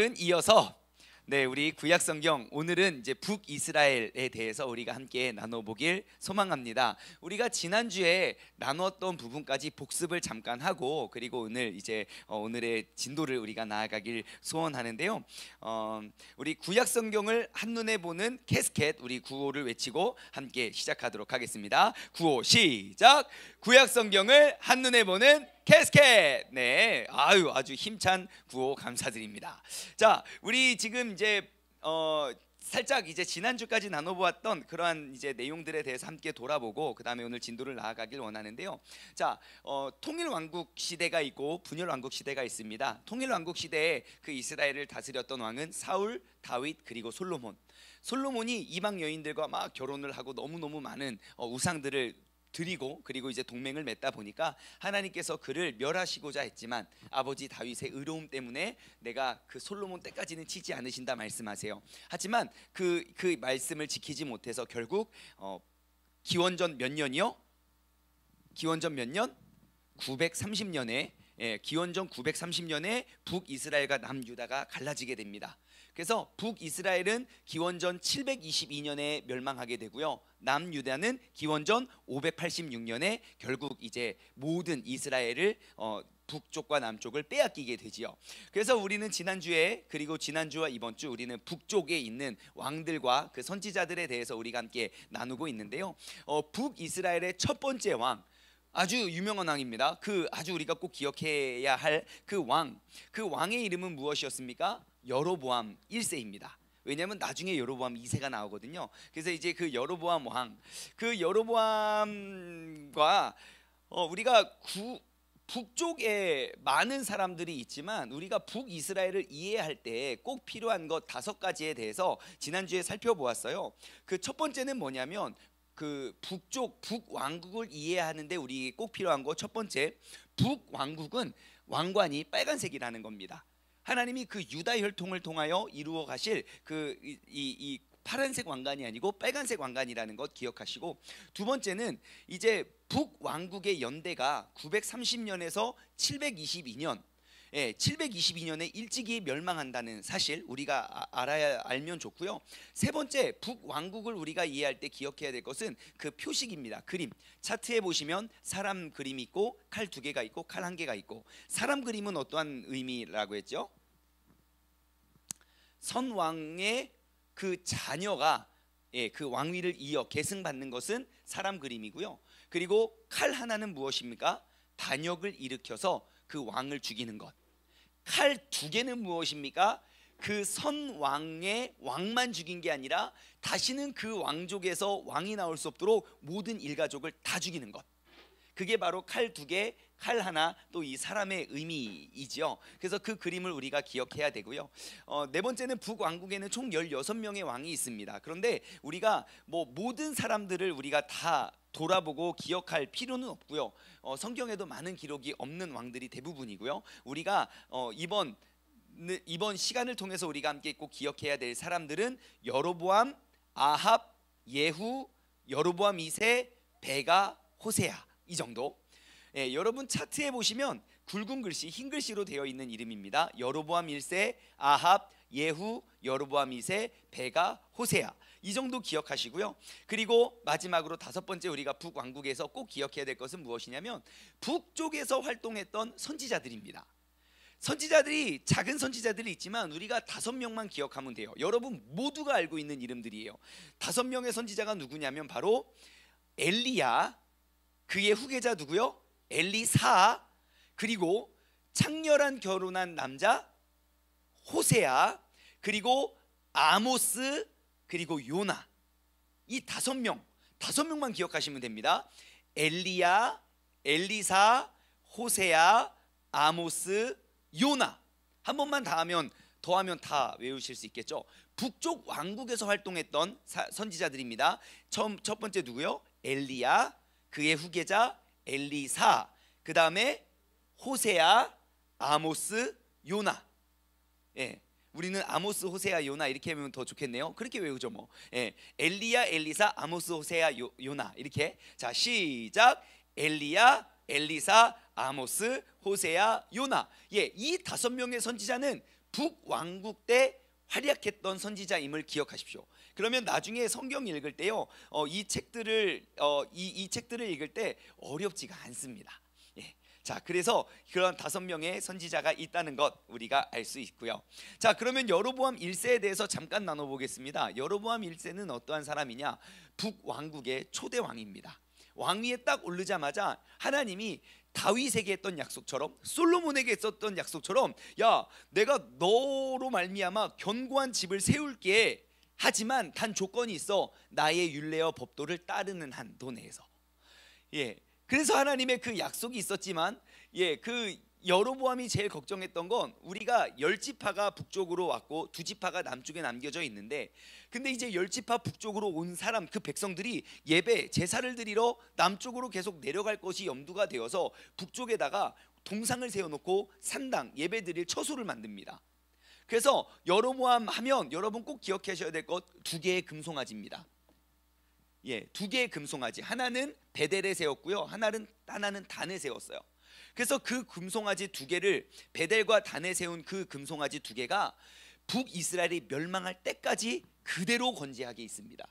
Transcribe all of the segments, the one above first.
오늘은 이어서 우리 구약 성경, 오늘은 이제 북이스라엘에 대해서 우리가 함께 나눠보길 소망합니다. 우리가 지난주에 나눴던 부분까지 복습을 잠깐 하고, 그리고 오늘 이제 오늘의 진도를 우리가 나아가길 소원하는데요. 우리 구약 성경을 한눈에 보는 캐스켓, 우리 구호를 외치고 함께 시작하도록 하겠습니다. 구호 시작! 구약 성경을 한눈에 보는 캐스켓. 네, 아주 힘찬 구호 감사드립니다. 자, 우리 지금 이제 살짝 이제 지난주까지 나눠보았던 그러한 이제 내용들에 대해서 함께 돌아보고, 그 다음에 오늘 진도를 나아가길 원하는데요. 자, 통일왕국 시대가 있고 분열왕국 시대가 있습니다. 통일왕국 시대에 그 이스라엘을 다스렸던 왕은 사울, 다윗, 그리고 솔로몬이 이방 여인들과 막 결혼을 하고 너무너무 많은 우상들을 드리고, 그리고 이제 동맹을 맺다 보니까 하나님께서 그를 멸하시고자 했지만 아버지 다윗의 의로움 때문에 내가 그 솔로몬 때까지는 치지 않으신다 말씀하세요. 하지만 그 말씀을 지키지 못해서 결국 기원전 몇 년이요? 기원전 몇 년? 930년에 기원전 930년에 북이스라엘과 남유다가 갈라지게 됩니다. 그래서 북이스라엘은 기원전 722년에 멸망하게 되고요, 남유다는 기원전 586년에 결국 이제 모든 이스라엘을 북쪽과 남쪽을 빼앗기게 되지요. 그래서 우리는 지난주에, 그리고 지난주와 이번 주 우리는 북쪽에 있는 왕들과 그 선지자들에 대해서 우리가 함께 나누고 있는데요. 북이스라엘의 첫 번째 왕, 아주 유명한 왕입니다. 그 아주 우리가 꼭 기억해야 할 그 왕의 이름은 무엇이었습니까? 여로보암 1세입니다. 왜냐하면 나중에 여로보암 2세가 나오거든요. 그래서 이제 그 여로보암 왕, 그 여로보암과 우리가 북쪽에 많은 사람들이 있지만 우리가 북이스라엘을 이해할 때 꼭 필요한 것 5가지에 대해서 지난주에 살펴보았어요. 그 첫 번째는 뭐냐면 그 북왕국을 이해하는데 우리 꼭 필요한 거 첫 번째, 북왕국은 왕관이 빨간색이라는 겁니다. 하나님이 그 유다 혈통을 통하여 이루어 가실 이 파란색 왕관이 아니고 빨간색 왕관이라는 것 기억하시고, 두 번째는 이제 북왕국의 연대가 930년에서 722년 722년에 일찍이 멸망한다는 사실 우리가 알면 좋고요. 세 번째, 북왕국을 우리가 이해할 때 기억해야 될 것은 그 표식입니다. 그림, 차트에 보시면 사람 그림이 있고 칼 2개가 있고 칼 1개가 있고, 사람 그림은 어떠한 의미라고 했죠? 선왕의 그 자녀가 그 왕위를 이어 계승받는 것은 사람 그림이고요. 그리고 칼 하나는 무엇입니까? 반역을 일으켜서 그 왕을 죽이는 것. 칼 2개는 무엇입니까? 그 선왕의 왕만 죽인 게 아니라 다시는 그 왕족에서 왕이 나올 수 없도록 모든 일가족을 다 죽이는 것. 그게 바로 칼 2개, 칼 하나, 또 이 사람의 의미이지요. 그래서 그 그림을 우리가 기억해야 되고요. 네 번째는 북왕국에는 총 16명의 왕이 있습니다. 그런데 우리가 모든 사람들을 우리가 다 돌아보고 기억할 필요는 없고요. 성경에도 많은 기록이 없는 왕들이 대부분이고요. 우리가 이번 시간을 통해서 우리가 함께 꼭 기억해야 될 사람들은 여로보암, 아합, 예후, 여로보암 2세, 베가, 호세아, 이 정도. 여러분 차트에 보시면 굵은 글씨, 흰 글씨로 되어 있는 이름입니다. 여로보암 1세, 아합, 예후, 여로보암 2세, 베가, 호세아, 이 정도 기억하시고요. 그리고 마지막으로 5번째, 우리가 북왕국에서 꼭 기억해야 될 것은 무엇이냐면 북쪽에서 활동했던 선지자들입니다. 선지자들이, 작은 선지자들이 있지만 우리가 5명만 기억하면 돼요. 여러분 모두가 알고 있는 이름들이에요. 5명의 선지자가 누구냐면 바로 엘리야, 그의 후계자 누구요? 엘리사, 그리고 창렬한 결혼한 남자 호세아, 그리고 아모스, 그리고 요나. 이 5명만 기억하시면 됩니다. 엘리야, 엘리사, 호세아, 아모스, 요나. 한 번만 더하면 다 외우실 수 있겠죠. 북쪽 왕국에서 활동했던 선지자들입니다. 첫 번째 누구요? 엘리야, 그의 후계자 엘리사, 그 다음에 호세아, 아모스, 요나. 우리는 아모스, 호세아, 요나 이렇게 하면 더 좋겠네요. 그렇게 외우죠 뭐. 엘리야, 엘리사, 아모스, 호세아, 요나 이렇게. 자, 시작. 엘리야, 엘리사, 아모스, 호세아, 요나. 이 5명의 선지자는 북왕국 때 활약했던 선지자임을 기억하십시오. 그러면 나중에 성경 읽을 때요, 이 책들을 읽을 때 어렵지가 않습니다. 예. 자, 그래서 그런 5명의 선지자가 있다는 것 우리가 알 수 있고요. 자, 그러면 여로보암 1세에 대해서 잠깐 나눠보겠습니다. 여로보암 1세는 어떠한 사람이냐? 북왕국의 초대 왕입니다. 왕위에 딱 오르자마자 하나님이 다윗에게 했던 약속처럼, 솔로몬에게 했었던 약속처럼, 야, 내가 너로 말미암아 견고한 집을 세울게. 하지만 단 조건이 있어. 나의 율례와 법도를 따르는 한도 내에서. 예. 그래서 하나님의 그 약속이 있었지만, 그 여로보암이 제일 걱정했던 건, 우리가 10지파가 북쪽으로 왔고 2지파가 남쪽에 남겨져 있는데, 근데 이제 10지파 북쪽으로 온 사람, 그 백성들이 예배 제사를 드리러 남쪽으로 계속 내려갈 것이 염두가 되어서 북쪽에다가 동상을 세워놓고 산당 예배 드릴 처소를 만듭니다. 그래서 여로보암 하면 여러분 꼭 기억하셔야 될 것 2개의 금송아지입니다. 2개의 금송아지, 하나는 베델에 세웠고요, 하나는 단에 세웠어요. 그래서 그 금송아지 2개를, 베델과 단에 세운 그 금송아지 2개가 북이스라엘이 멸망할 때까지 그대로 건재하게 있습니다.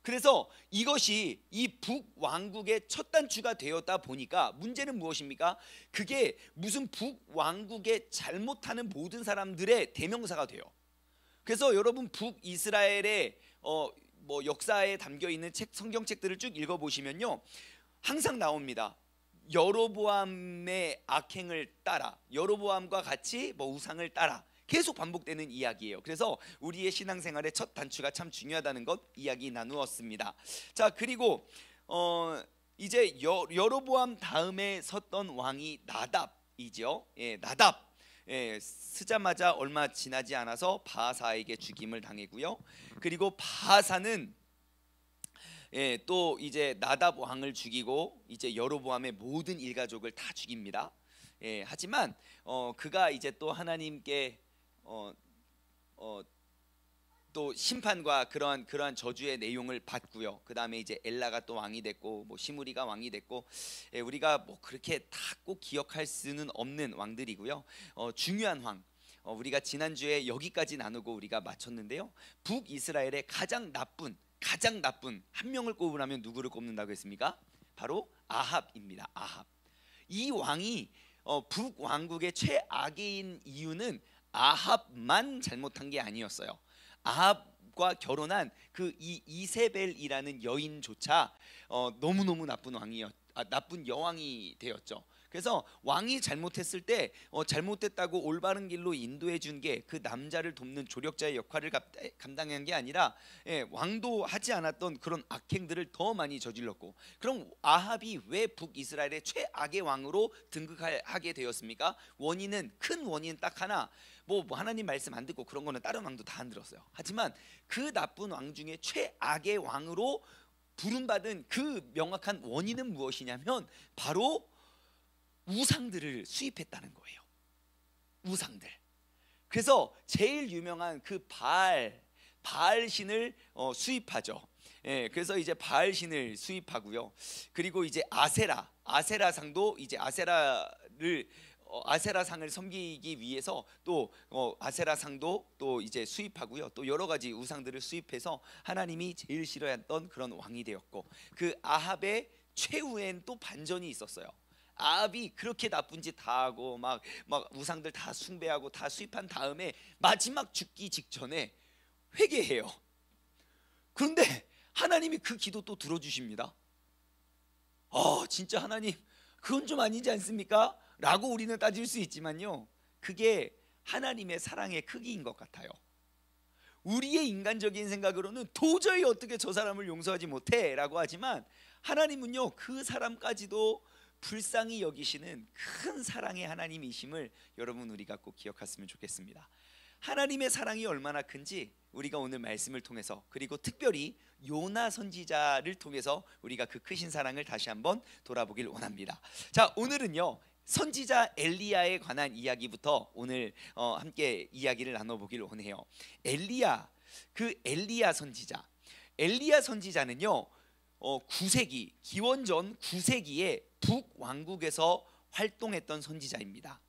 그래서 이것이 이 북왕국의 첫 단추가 되었다 보니까, 문제는 무엇입니까? 그게 무슨 북왕국의 잘못하는 모든 사람들의 대명사가 돼요. 그래서 여러분 북이스라엘의 역사에 담겨 있는 성경책들을 쭉 읽어보시면요, 항상 나옵니다. 여로보암의 악행을 따라, 여로보암과 같이 우상을 따라, 계속 반복되는 이야기예요. 그래서 우리의 신앙생활의 첫 단추가 참 중요하다는 것 이야기 나누었습니다. 자, 그리고 이제 여로보암 다음에 섰던 왕이 나답이죠. 나답. 쓰자마자 얼마 지나지 않아서 바하사에게 죽임을 당했고요. 그리고 바하사는 또 이제 나답 왕을 죽이고 이제 여로보암의 모든 일가족을 다 죽입니다. 하지만 그가 이제 또 하나님께 또 심판과 그러한 저주의 내용을 받고요. 그 다음에 이제 엘라가 또 왕이 됐고, 시므리가 왕이 됐고, 우리가 그렇게 다 꼭 기억할 수는 없는 왕들이고요. 중요한 왕, 우리가 지난주에 여기까지 나누고 우리가 마쳤는데요, 북이스라엘의 가장 나쁜 한 명을 꼽으라면 누구를 꼽는다고 했습니까? 바로 아합입니다. 아합. 이 왕이 북왕국의 최악인 이유는 아합만 잘못한 게 아니었어요. 아합과 결혼한 그 이세벨이라는 여인조차 너무너무 나쁜 여왕이 되었죠. 그래서 왕이 잘못했을 때 잘못됐다고 올바른 길로 인도해 준 게 그 남자를 돕는 조력자의 역할을 감당한 게 아니라, 왕도 하지 않았던 그런 악행들을 더 많이 저질렀고, 그럼 아합이 왜 북이스라엘의 최악의 왕으로 등극하게 되었습니까? 큰 원인은 딱 하나. 하나님 말씀 안 듣고 그런 거는 다른 왕도 다 안 들었어요. 하지만 그 나쁜 왕 중에 최악의 왕으로 부름받은 그 명확한 원인은 무엇이냐면 바로 우상들을 수입했다는 거예요. 우상들. 그래서 제일 유명한 그 바알 신을 수입하죠. 그래서 이제 바알 신을 수입하고요. 그리고 이제 아세라상도 이제 아세라상을 섬기기 위해서 또 아세라상도 또 이제 수입하고요. 또 여러 가지 우상들을 수입해서 하나님이 제일 싫어했던 그런 왕이 되었고, 그 아합의 최후엔 또 반전이 있었어요. 아합이 그렇게 나쁜 짓 다 하고 막 우상들 다 숭배하고 다 수입한 다음에 마지막 죽기 직전에 회개해요. 그런데 하나님이 그 기도 또 들어주십니다. 진짜 하나님, 그건 좀 아니지 않습니까? 라고 우리는 따질 수 있지만요, 그게 하나님의 사랑의 크기인 것 같아요. 우리의 인간적인 생각으로는 도저히 어떻게 저 사람을 용서하지 못해 라고 하지만, 하나님은요 그 사람까지도 불쌍히 여기시는 큰 사랑의 하나님이심을 여러분 우리가 꼭 기억했으면 좋겠습니다. 하나님의 사랑이 얼마나 큰지 우리가 오늘 말씀을 통해서, 그리고 특별히 요나 선지자를 통해서 우리가 그 크신 사랑을 다시 한번 돌아보길 원합니다. 자, 오늘은요 선지자 엘리야에 관한 이야기부터 오늘 함께 이야기를 나눠보길 원해요. 엘리야 선지자는요 9세기, 기원전 9세기에 북왕국에서 활동했던 선지자입니다.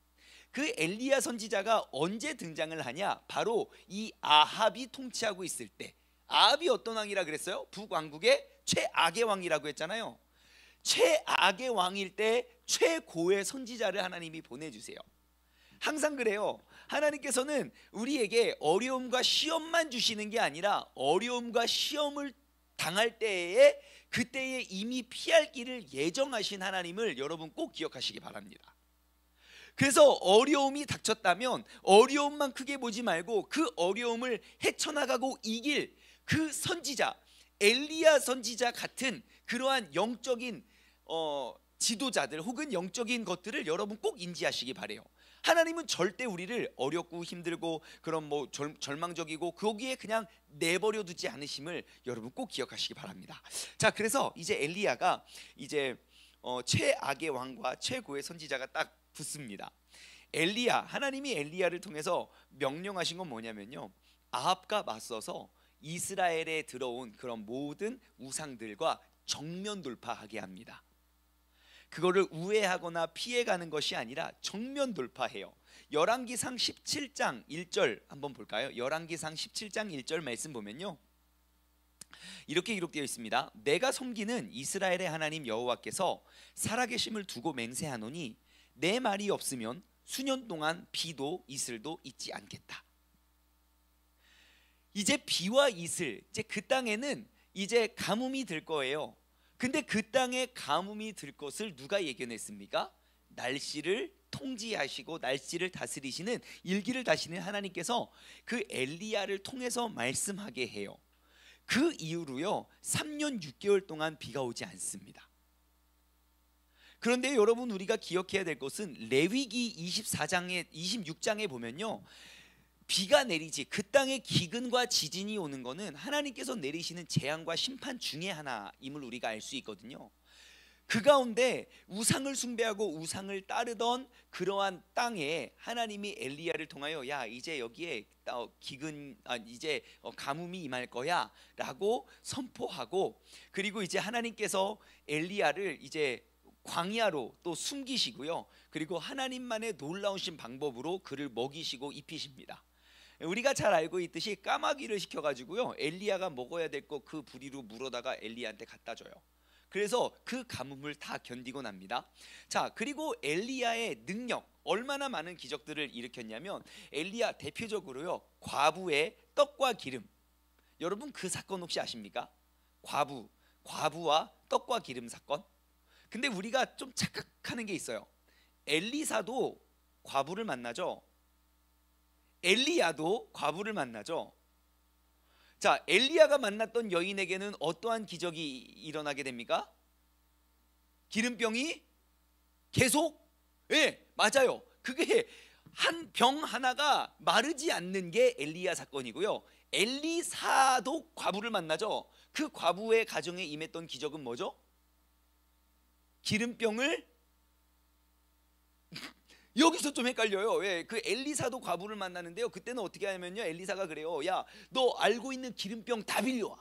그 엘리야 선지자가 언제 등장을 하냐? 바로 이 아합이 통치하고 있을 때. 아합이 어떤 왕이라 그랬어요? 북왕국의 최악의 왕이라고 했잖아요. 최악의 왕일 때 최고의 선지자를 하나님이 보내주세요. 항상 그래요. 하나님께서는 우리에게 어려움과 시험만 주시는 게 아니라 어려움과 시험을 당할 때에 그때에 이미 피할 길을 예정하신 하나님을 여러분 꼭 기억하시기 바랍니다. 그래서 어려움이 닥쳤다면 어려움만 크게 보지 말고 그 어려움을 헤쳐나가고 이길 그 선지자, 엘리야 선지자 같은 그러한 영적인 지도자들 혹은 영적인 것들을 여러분 꼭 인지하시기 바래요. 하나님은 절대 우리를 어렵고 힘들고 그런 뭐 절망적이고 거기에 그냥 내버려 두지 않으심을 여러분 꼭 기억하시기 바랍니다. 자, 그래서 이제 엘리야가 이제 최악의 왕과 최고의 선지자가 딱 붙습니다. 엘리야, 하나님이 엘리야를 통해서 명령하신 건 뭐냐면요, 아합과 맞서서 이스라엘에 들어온 그런 모든 우상들과 정면 돌파하게 합니다. 그거를 우회하거나 피해가는 것이 아니라 정면 돌파해요. 열왕기상 17장 1절 한번 볼까요? 열왕기상 17장 1절 말씀 보면요, 이렇게 기록되어 있습니다. 내가 섬기는 이스라엘의 하나님 여호와께서 살아계심을 두고 맹세하노니 내 말이 없으면 수년 동안 비도 이슬도 있지 않겠다. 이제 비와 이슬, 이제 그 땅에는 이제 가뭄이 들 거예요. 근데 그 땅에 가뭄이 들 것을 누가 예견했습니까? 날씨를 통지하시고 날씨를 다스리시는, 일기를 다시는 하나님께서 그 엘리야를 통해서 말씀하게 해요. 그 이후로요 3년 6개월 동안 비가 오지 않습니다. 그런데 여러분, 우리가 기억해야 될 것은 레위기 26장에 보면요, 비가 내리지, 그 땅에 기근과 지진이 오는 것은 하나님께서 내리시는 재앙과 심판 중에 하나임을 우리가 알 수 있거든요. 그 가운데 우상을 숭배하고 우상을 따르던 그러한 땅에 하나님이 엘리야를 통하여 야, 이제 여기에 이제 가뭄이 임할 거야 라고 선포하고, 그리고 이제 하나님께서 엘리야를 이제 광야로 또 숨기시고요, 그리고 하나님만의 놀라우신 방법으로 그를 먹이시고 입히십니다. 우리가 잘 알고 있듯이 까마귀를 시켜가지고요, 엘리야가 먹어야 될 거 그 부리로 물어다가 엘리야한테 갖다 줘요. 그래서 그 가뭄을 다 견디고 납니다. 자, 그리고 엘리야의 능력, 얼마나 많은 기적들을 일으켰냐면, 엘리야 대표적으로요 과부의 떡과 기름. 여러분 그 사건 혹시 아십니까? 과부와 떡과 기름 사건. 근데 우리가 좀 착각하는 게 있어요. 엘리사도 과부를 만나죠. 엘리야도 과부를 만나죠. 자, 엘리야가 만났던 여인에게는 어떠한 기적이 일어나게 됩니까? 기름병이 계속, 예, 맞아요. 그게 한 병 하나가 마르지 않는 게 엘리야 사건이고요, 엘리사도 과부를 만나죠. 그 과부의 가정에 임했던 기적은 뭐죠? 기름병을 여기서 좀 헷갈려요. 왜? 그 엘리사도 과부를 만나는데요, 그때는 어떻게 하냐면요, 엘리사가 그래요. 야, 너 알고 있는 기름병 다 빌려와.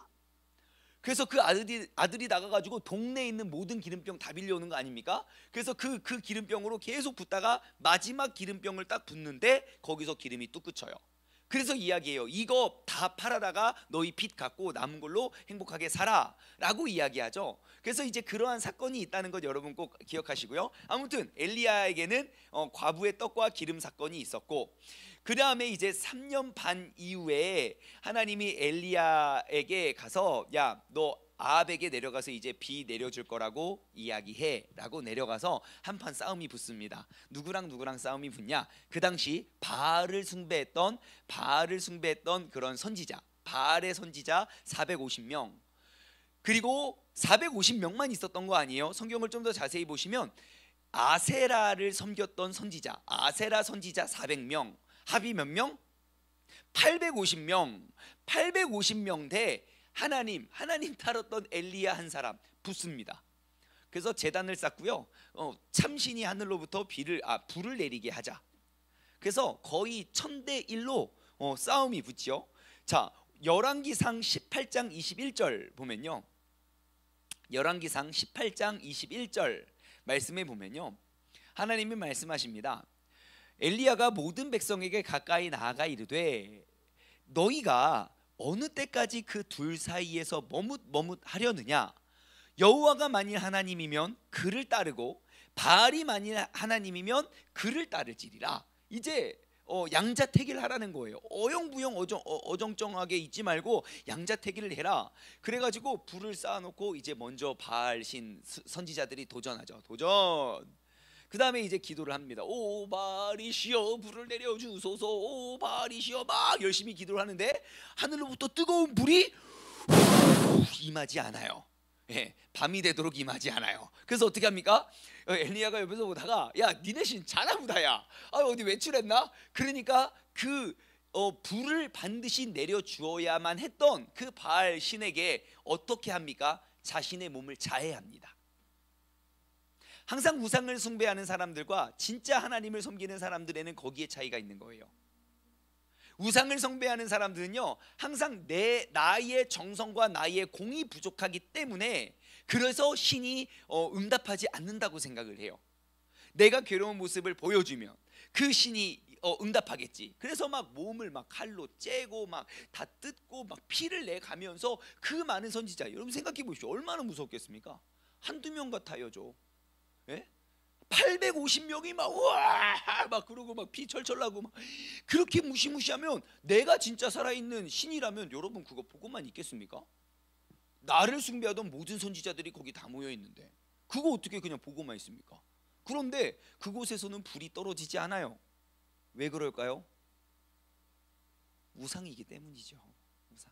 그래서 그 아들이 나가가지고 동네에 있는 모든 기름병 다 빌려오는 거 아닙니까? 그래서 그 기름병으로 계속 붓다가 마지막 기름병을 딱 붓는데 거기서 기름이 뚝 그쳐요. 그래서 이야기해요. 이거 다 팔아다가 너희 빚 갚고 남은 걸로 행복하게 살아 라고 이야기하죠. 그래서 이제 그러한 사건이 있다는 것 여러분 꼭 기억하시고요. 아무튼 엘리야에게는 과부의 떡과 기름 사건이 있었고, 그 다음에 이제 3년 반 이후에 하나님이 엘리야에게 가서 야, 너 아합에게 내려가서 이제 비 내려줄 거라고 이야기해 라고 내려가서 한판 싸움이 붙습니다. 누구랑 싸움이 붙냐? 그 당시 바알을 숭배했던 그런 선지자, 바알의 선지자 450명, 그리고 450명만 있었던 거 아니에요. 성경을 좀 더 자세히 보시면 아세라를 섬겼던 선지자, 아세라 선지자 400명, 합이 몇 명? 850명. 850명 대 하나님 따랐던 엘리야 한 사람 붙습니다. 그래서 제단을 쌓고요, 참신이 하늘로부터 불을 내리게 하자. 그래서 거의 1000대 1로 싸움이 붙죠. 자, 열왕기상 18장 21절 보면요, 열왕기상 18장 21절 말씀에 보면요, 하나님이 말씀하십니다. 엘리야가 모든 백성에게 가까이 나아가 이르되 너희가 어느 때까지 그 둘 사이에서 머뭇머뭇하려느냐? 여호와가 만일 하나님이면 그를 따르고 바알이 만일 하나님이면 그를 따를지리라. 이제 양자택일 하라는 거예요. 어영부영 어정쩡하게 있지 말고 양자택일을 해라. 그래가지고 불을 쌓아놓고 이제 먼저 바알 신 선지자들이 도전하죠. 도전. 그 다음에 이제 기도를 합니다. 오 바알이시여 불을 내려주소서. 오 바알이시여 막 열심히 기도를 하는데 하늘로부터 뜨거운 불이 임하지 않아요. 예, 밤이 되도록 임하지 않아요. 그래서 어떻게 합니까? 엘리야가 옆에서 보다가 야 니네 신 자나보다야. 어디 외출했나? 그러니까 그 불을 반드시 내려주어야만 했던 그 바알 신에게 어떻게 합니까? 자신의 몸을 자해합니다. 항상 우상을 숭배하는 사람들과 진짜 하나님을 섬기는 사람들에는 거기에 차이가 있는 거예요. 우상을 숭배하는 사람들은요 항상 나의 정성과 나의 공이 부족하기 때문에 그래서 신이 응답하지 않는다고 생각을 해요. 내가 괴로운 모습을 보여주면 그 신이 응답하겠지. 그래서 막 몸을 막 칼로 째고 막 다 뜯고 막 피를 내가면서 그 많은 선지자, 여러분 생각해 보십시오. 얼마나 무섭겠습니까? 한두 명 같아요죠. 예? 850명이 막 우와 막 그러고 막 피 철철 나고 막 그렇게 무시무시하면 내가 진짜 살아있는 신이라면 여러분 그거 보고만 있겠습니까? 나를 숭배하던 모든 선지자들이 거기 다 모여 있는데 그거 어떻게 그냥 보고만 있습니까? 그런데 그곳에서는 불이 떨어지지 않아요. 왜 그럴까요? 우상이기 때문이죠. 우상.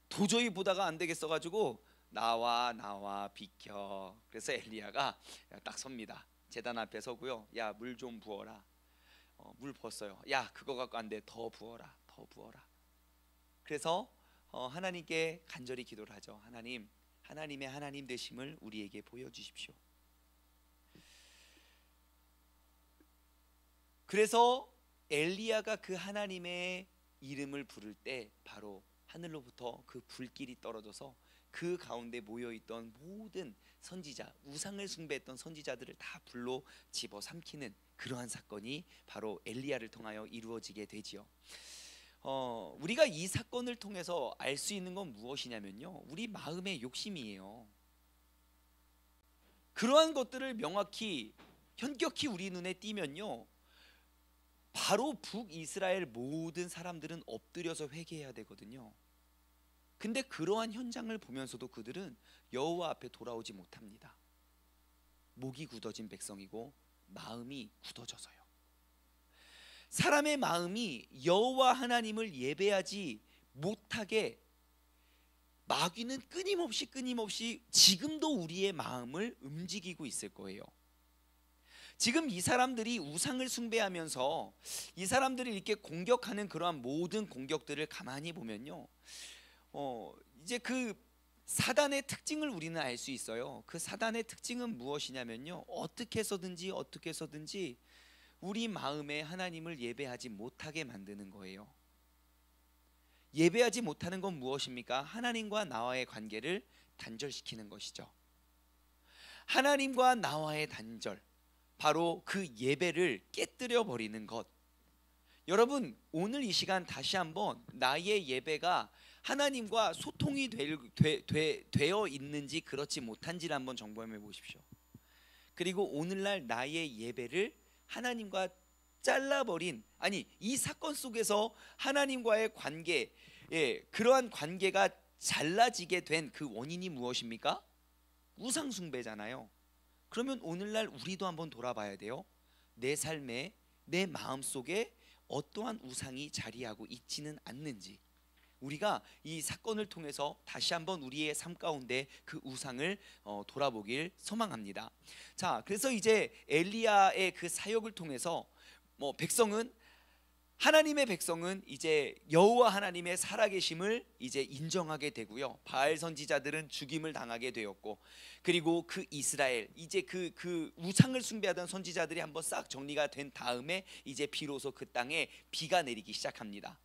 도저히 보다가 안 되겠어 가지고 나와 비켜. 그래서 엘리야가 딱 섭니다. 제단 앞에 서고요. 야 물 좀 부어라. 물 부었어요. 야 그거 갖고 안 돼. 더 부어라. 더 부어라. 그래서 하나님께 간절히 기도를 하죠. 하나님, 하나님의 하나님 되심을 우리에게 보여주십시오. 그래서 엘리야가 그 하나님의 이름을 부를 때 바로 하늘로부터 그 불길이 떨어져서 그 가운데 모여있던 모든 선지자, 우상을 숭배했던 선지자들을 다 불로 집어삼키는 그러한 사건이 바로 엘리야를 통하여 이루어지게 되지요. 우리가 이 사건을 통해서 알 수 있는 건 무엇이냐면요, 우리 마음의 욕심이에요. 그러한 것들을 명확히 현격히 우리 눈에 띄면요, 바로 북이스라엘 모든 사람들은 엎드려서 회개해야 되거든요. 근데 그러한 현장을 보면서도 그들은 여호와 앞에 돌아오지 못합니다. 목이 굳어진 백성이고 마음이 굳어져서요. 사람의 마음이 여호와 하나님을 예배하지 못하게 마귀는 끊임없이 지금도 우리의 마음을 움직이고 있을 거예요. 지금 이 사람들이 우상을 숭배하면서 이 사람들이 이렇게 공격하는 그러한 모든 공격들을 가만히 보면요, 이제 그 사단의 특징을 우리는 알 수 있어요. 그 사단의 특징은 무엇이냐면요, 어떻게 해서든지 우리 마음에 하나님을 예배하지 못하게 만드는 거예요. 예배하지 못하는 건 무엇입니까? 하나님과 나와의 관계를 단절시키는 것이죠. 하나님과 나와의 단절, 바로 그 예배를 깨뜨려 버리는 것. 여러분, 오늘 이 시간 다시 한번 나의 예배가 하나님과 소통이 되어 있는지 그렇지 못한지를 한번 점검해 보십시오. 그리고 오늘날 나의 예배를 하나님과 잘라버린, 아니 이 사건 속에서 하나님과의 관계, 그러한 관계가 잘라지게 된 그 원인이 무엇입니까? 우상 숭배잖아요. 그러면 오늘날 우리도 한번 돌아봐야 돼요. 내 삶에, 내 마음속에 어떠한 우상이 자리하고 있지는 않는지, 우리가 이 사건을 통해서 다시 한번 우리의 삶 가운데 그 우상을 돌아보길 소망합니다. 자, 그래서 이제 엘리야의 그 사역을 통해서 하나님의 백성은 이제 여호와 하나님의 살아계심을 이제 인정하게 되고요. 바알 선지자들은 죽임을 당하게 되었고, 그리고 그 이스라엘, 이제 그 우상을 숭배하던 선지자들이 한번 싹 정리가 된 다음에 이제 비로소 그 땅에 비가 내리기 시작합니다.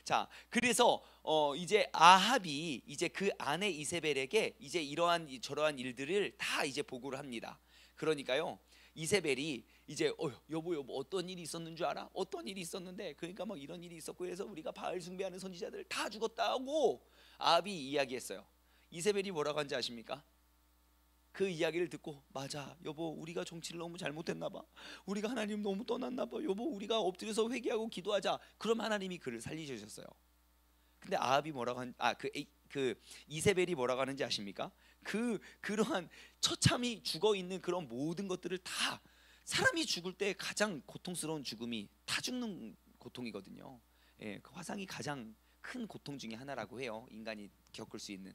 자, 그래서 이제 아합이 이제 그 아내 이세벨에게 이제 이러한 저러한 일들을 다 이제 보고를 합니다. 그러니까요, 이세벨이 이제 여보 어떤 일이 있었는 줄 알아? 어떤 일이 있었는데 그러니까 막 이런 일이 있었고 해서 우리가 바알 숭배하는 선지자들 다 죽었다고 아합이 이야기했어요. 이세벨이 뭐라고 한지 아십니까? 그 이야기를 듣고 맞아 여보, 우리가 정치를 너무 잘못했나 봐, 우리가 하나님 너무 떠났나 봐, 여보 우리가 엎드려서 회개하고 기도하자. 그럼 하나님이 그를 살리셔셨어요. 근데 아합이 뭐라고 그 이세벨이 뭐라고 하는지 아십니까? 그러한 처참히 죽어 있는 그런 모든 것들을 다, 사람이 죽을 때 가장 고통스러운 죽음이 다 죽는 고통이거든요. 예, 그 화상이 가장 큰 고통 중에 하나라고 해요, 인간이 겪을 수 있는.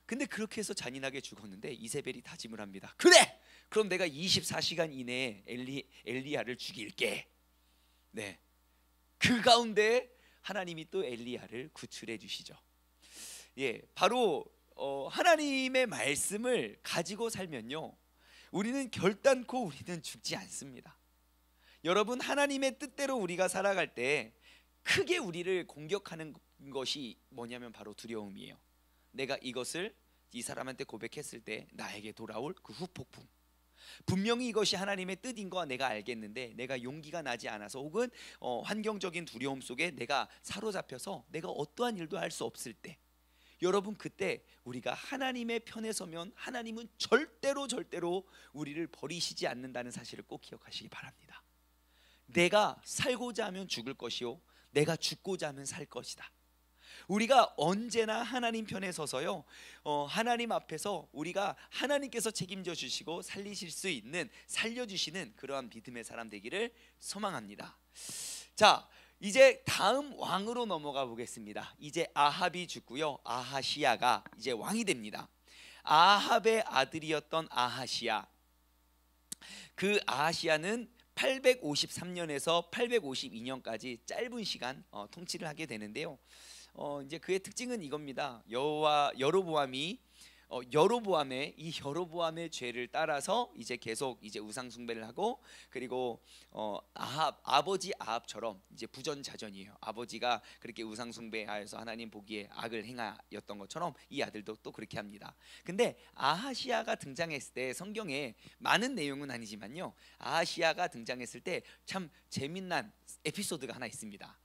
근데 그렇게 해서 잔인하게 죽었는데 이세벨이 다짐을 합니다. 그래, 그럼 내가 24시간 이내에 엘리야를 죽일게. 네, 그 가운데 하나님이 또 엘리야를 구출해 주시죠. 예, 바로 하나님의 말씀을 가지고 살면요, 우리는 결단코 우리는 죽지 않습니다. 여러분, 하나님의 뜻대로 우리가 살아갈 때 크게 우리를 공격하는 것이 뭐냐면 바로 두려움이에요. 내가 이것을 이 사람한테 고백했을 때 나에게 돌아올 그 후폭풍. 분명히 이것이 하나님의 뜻인 거 내가 알겠는데 내가 용기가 나지 않아서, 혹은 환경적인 두려움 속에 내가 사로잡혀서 내가 어떠한 일도 할 수 없을 때, 여러분 그때 우리가 하나님의 편에 서면 하나님은 절대로 우리를 버리시지 않는다는 사실을 꼭 기억하시기 바랍니다. 내가 살고자 하면 죽을 것이요, 내가 죽고자 하면 살 것이다. 우리가 언제나 하나님 편에 서서요, 하나님 앞에서 우리가 하나님께서 책임져 주시고 살리실 수 있는, 살려주시는 그러한 믿음의 사람 되기를 소망합니다. 자, 이제 다음 왕으로 넘어가 보겠습니다. 이제 아합이 죽고요, 아하시야가 이제 왕이 됩니다. 아합의 아들이었던 아하시야, 그 아하시야는 853년에서 852년까지 짧은 시간 통치를 하게 되는데요. 이제 그의 특징은 이겁니다. 여로보암의 죄를 따라서 이제 계속 이제 우상 숭배를 하고, 그리고 아버지 아합처럼 이제 부전자전이에요. 아버지가 그렇게 우상 숭배하여서 하나님 보기에 악을 행하였던 것처럼 이 아들도 또 그렇게 합니다. 근데 아하시야가 등장했을 때, 성경에 많은 내용은 아니지만요, 아하시야가 등장했을 때 참 재미난 에피소드가 하나 있습니다.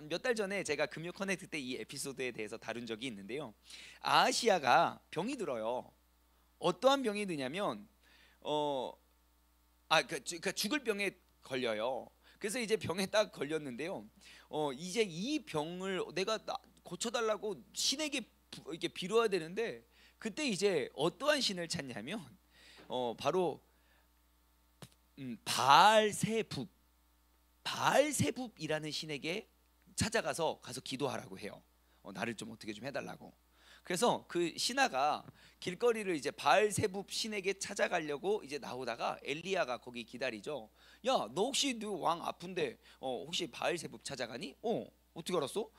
몇 달 전에 제가 금요 커넥트 때 이 에피소드에 대해서 다룬 적이 있는데요, 아하시야가 병이 들어요. 어떠한 병이 드냐면 죽을 병에 걸려요. 그래서 이제 병에 딱 걸렸는데요, 이제 이 병을 내가 고쳐달라고 신에게 이렇게 빌어야 되는데, 그때 이제 어떠한 신을 찾냐면 바로 바알세붑이라는 신에게 가서 기도하라고 해요. 나를 좀 어떻게 좀 해달라고. 그래서 그 신하가 길거리를 이제 바알세붑 신에게 찾아가려고 이제 나오다가 엘리야가 거기 기다리죠. 야, 너 혹시 너 왕 아픈데 혹시 바알세붑 찾아가니? 어떻게 알았어?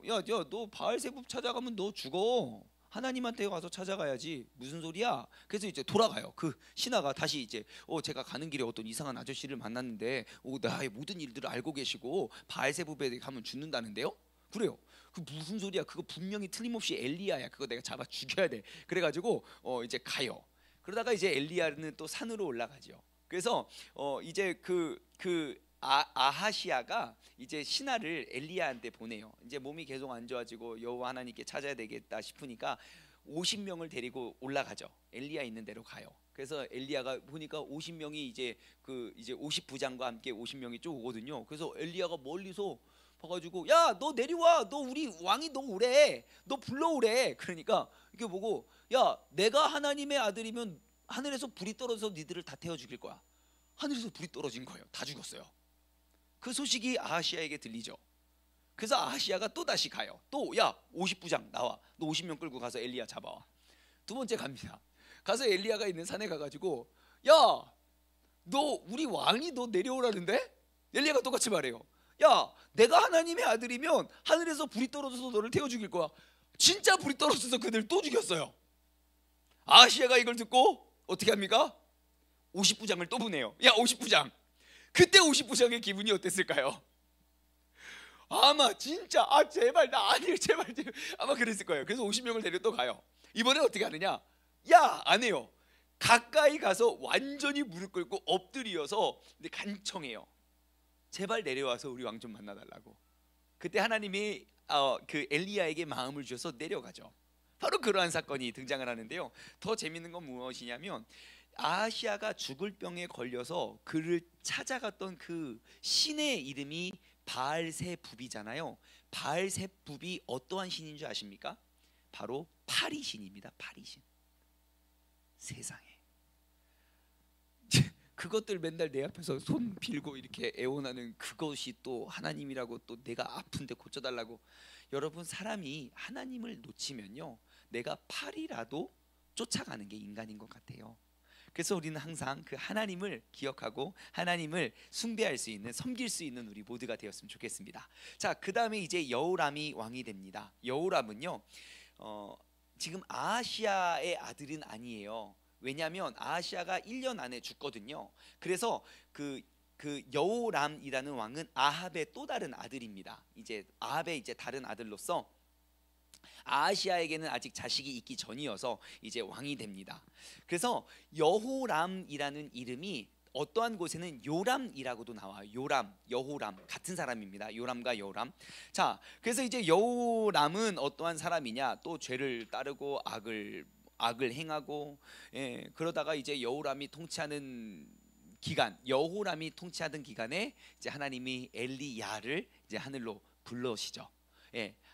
야, 너 바알세붑 찾아가면 너 죽어. 하나님한테 가서 찾아가야지. 무슨 소리야? 그래서 이제 돌아가요. 그 신하가 다시 이제 제가 가는 길에 어떤 이상한 아저씨를 만났는데 나의 모든 일들을 알고 계시고 바알세붑에 가면 죽는다는데요? 그래요. 그 무슨 소리야? 그거 분명히 틀림없이 엘리야야. 그거 내가 잡아 죽여야 돼. 그래가지고 이제 가요. 그러다가 이제 엘리야는 또 산으로 올라가죠. 그래서 이제 아하시야가 이제 신하를 엘리야한테 보내요. 이제 몸이 계속 안 좋아지고 여호와 하나님께 찾아야 되겠다 싶으니까 50명을 데리고 올라가죠. 엘리야 있는 데로 가요. 그래서 엘리야가 보니까 50명이 이제 50부장과 함께 50명이 쭉 오거든요. 그래서 엘리야가 멀리서 봐가지고 야, 너 내려와. 너 우리 왕이 너 오래. 너 불러오래. 그러니까 이게 보고 야, 내가 하나님의 아들이면 하늘에서 불이 떨어져서 니들을 다 태워 죽일 거야. 하늘에서 불이 떨어진 거예요. 다 죽었어요. 그 소식이 아하시야에게 들리죠. 그래서 아하시야가 또 다시 가요. 또 야, 50부장 나와. 너 50명 끌고 가서 엘리야 잡아와. 두 번째 갑니다. 가서 엘리야가 있는 산에 가가지고 야, 너 우리 왕이 너 내려오라는데? 엘리야가 똑같이 말해요. 야, 내가 하나님의 아들이면 하늘에서 불이 떨어져서 너를 태워 죽일 거야. 진짜 불이 떨어져서 그들 또 죽였어요. 아하시야가 이걸 듣고 어떻게 합니까? 50부장을 또 보내요. 야, 50부장. 그때 50부장의 기분이 어땠을까요? 아마 진짜 제발 나 아니에요, 제발 아마 그랬을 거예요. 그래서 50명을 데리고 또 가요. 이번에 어떻게 하느냐? 야, 안 해요. 가까이 가서 완전히 무릎 꿇고 엎드려서 근데 간청해요. 제발 내려와서 우리 왕 좀 만나달라고. 그때 하나님이 그 엘리야에게 마음을 주셔서 내려가죠. 바로 그러한 사건이 등장을 하는데요. 더 재밌는 건 무엇이냐면 아하시아가 죽을 병에 걸려서 그를 찾아갔던 그 신의 이름이 바알세붑이잖아요. 바알세붑이 어떠한 신인 줄 아십니까? 바로 파리신입니다. 파리신. 세상에 그것들 맨날 내 앞에서 손 빌고 이렇게 애원하는 그것이 또 하나님이라고, 또 내가 아픈데 고쳐달라고. 여러분, 사람이 하나님을 놓치면요 내가 팔이라도 쫓아가는 게 인간인 것 같아요. 그래서 우리는 항상 그 하나님을 기억하고 하나님을 숭배할 수 있는, 섬길 수 있는 우리 모두가 되었으면 좋겠습니다. 자, 그 다음에 이제 여호람이 왕이 됩니다. 여호람은요 지금 아하시아의 아들은 아니에요. 왜냐하면 아하시아가 1년 안에 죽거든요. 그래서 그 여호람이라는 왕은 아합의 또 다른 아들입니다. 이제 아합의 이제 다른 아들로서 아하시아에게는 아직 자식이 있기 전이어서 이제 왕이 됩니다. 그래서 여호람이라는 이름이 어떠한 곳에는 요람이라고도 나와요. 요람, 여호람 같은 사람입니다. 요람과 여호람. 자, 그래서 이제 여호람은 어떠한 사람이냐? 또 죄를 따르고 악을 행하고, 그러다가 이제 여호람이 통치하는 기간, 여호람이 통치하던 기간에 이제 하나님이 엘리야를 이제 하늘로 불러시죠.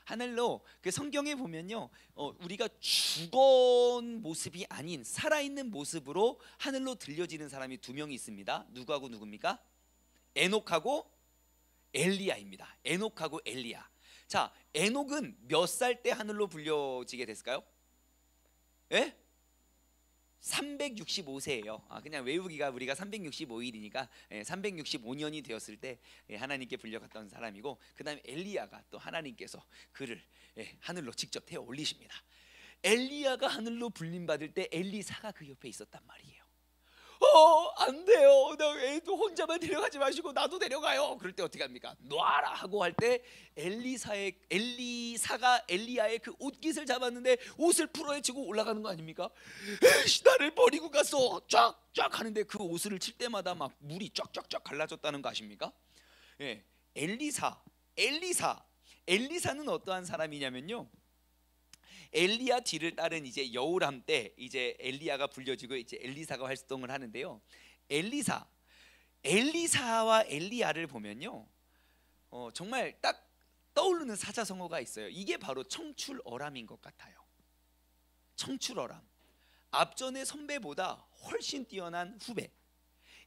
하늘로. 그 성경에 보면요 우리가 죽은 모습이 아닌 살아있는 모습으로 하늘로 들려지는 사람이 두 명이 있습니다. 누구하고 누굽니까? 에녹하고 엘리야입니다. 에녹하고 엘리야. 자, 에녹은 몇 살 때 하늘로 불려지게 됐을까요? 365세예요. 그냥 외우기가 우리가 365일이니까 365년이 되었을 때 하나님께 불려갔던 사람이고, 그 다음에 엘리야가 또 하나님께서 그를 하늘로 직접 태워 올리십니다. 엘리야가 하늘로 불림받을 때 엘리사가 그 옆에 있었단 말이에요. 안 돼요. 나 애도 혼자만 데려가지 마시고 나도 데려가요. 그럴 때 어떻게 합니까? 놔라 하고 할 때 엘리사가 엘리야의 그 옷깃을 잡았는데 옷을 풀어헤치고 올라가는 거 아닙니까? 에이씨, 나를 버리고 갔어. 쫙쫙 하는데 그 옷을 칠 때마다 막 물이 쫙쫙쫙 갈라졌다는 거 아십니까? 엘리사는 어떠한 사람이냐면요, 엘리야 뒤를 따른 이제 여호람 때 이제 엘리야가 불려지고 이제 엘리사가 활동을 하는데요. 엘리사와 엘리야를 보면요 정말 딱 떠오르는 사자성어가 있어요. 이게 바로 청출어람인 것 같아요. 청출어람. 앞전의 선배보다 훨씬 뛰어난 후배.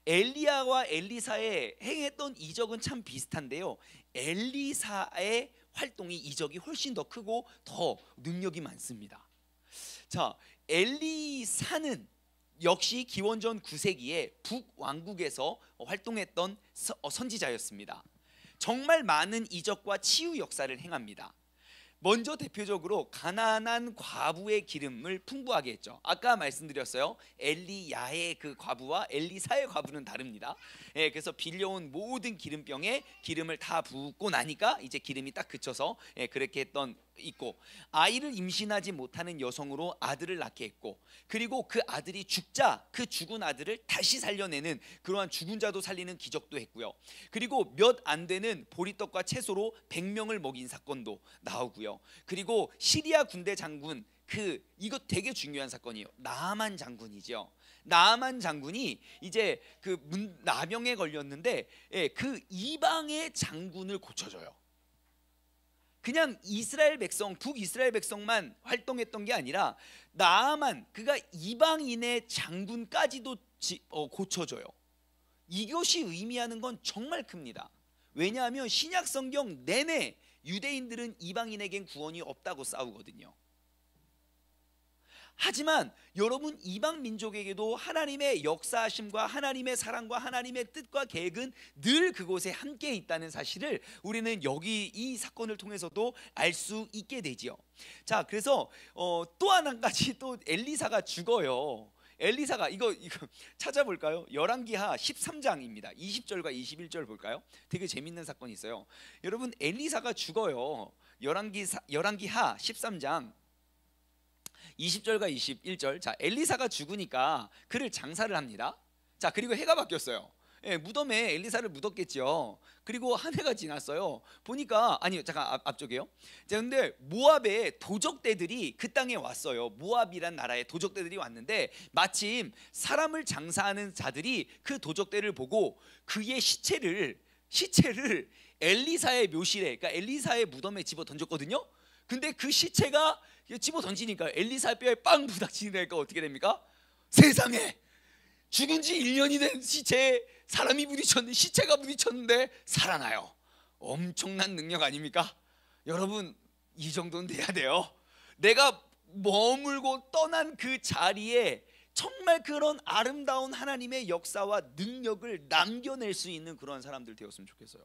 엘리야와 엘리사의 행했던 이적은 참 비슷한데요, 엘리사의 활동이, 이적이 훨씬 더 크고 더 능력이 많습니다. 자, 엘리사는 역시 기원전 9세기에 북왕국에서 활동했던 선지자였습니다. 정말 많은 이적과 치유 역사를 행합니다. 먼저 대표적으로 가난한 과부의 기름을 풍부하게 했죠. 아까 말씀드렸어요. 엘리야의 그 과부와 엘리사의 과부는 다릅니다. 그래서 빌려온 모든 기름병에 기름을 다 붓고 나니까 이제 기름이 딱 그쳐서 그렇게 했던 있고, 아이를 임신하지 못하는 여성으로 아들을 낳게 했고, 그리고 그 아들이 죽자 그 죽은 아들을 다시 살려내는 그러한 죽은 자도 살리는 기적도 했고요. 그리고 몇 안 되는 보리떡과 채소로 100명을 먹인 사건도 나오고요. 그리고 시리아 군대 장군, 이거 되게 중요한 사건이에요. 나아만 장군이죠. 나아만 장군이 이제 그 나병에 걸렸는데 그 이방의 장군을 고쳐줘요. 그냥 이스라엘 백성, 북이스라엘 백성만 활동했던 게 아니라 나아만, 그가 이방인의 장군까지도 고쳐줘요. 이것이 의미하는 건 정말 큽니다. 왜냐하면 신약 성경 내내 유대인들은 이방인에겐 구원이 없다고 싸우거든요. 하지만 여러분, 이방 민족에게도 하나님의 역사하심과 하나님의 사랑과 하나님의 뜻과 계획은 늘 그곳에 함께 있다는 사실을 우리는 여기 이 사건을 통해서도 알 수 있게 되지요. 자, 그래서 또 한 가지, 또 엘리사가 죽어요. 엘리사가 이거 찾아볼까요? 열왕기하 13장입니다. 20절과 21절 볼까요? 되게 재밌는 사건이 있어요. 여러분, 엘리사가 죽어요. 열왕기하 13장 20절과 21절. 자, 엘리사가 죽으니까 그를 장사를 합니다. 자, 그리고 해가 바뀌었어요. 예, 무덤에 엘리사를 묻었겠죠. 그리고 한 해가 지났어요. 보니까 아니요, 잠깐 앞쪽이요. 자, 근데 모압의 도적대들이 그 땅에 왔어요. 모압이란 나라의 도적대들이 왔는데 마침 사람을 장사하는 자들이 그 도적대를 보고 그의 시체를 엘리사의 묘실에, 그러니까 엘리사의 무덤에 집어 던졌거든요. 근데 그 시체가 집어 던지니까 엘리사 뼈에 빵 부닥치니까 어떻게 됩니까? 세상에, 죽은 지 1년이 된 시체에 사람이 부딪혔는데, 시체가 부딪혔는데 살아나요. 엄청난 능력 아닙니까? 여러분, 이 정도는 돼야 돼요. 내가 머물고 떠난 그 자리에 정말 그런 아름다운 하나님의 역사와 능력을 남겨낼 수 있는 그런 사람들 되었으면 좋겠어요.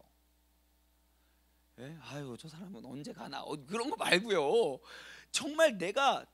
예? 아유, 저 사람은 언제 가나, 그런 거 말고요. 정말 내가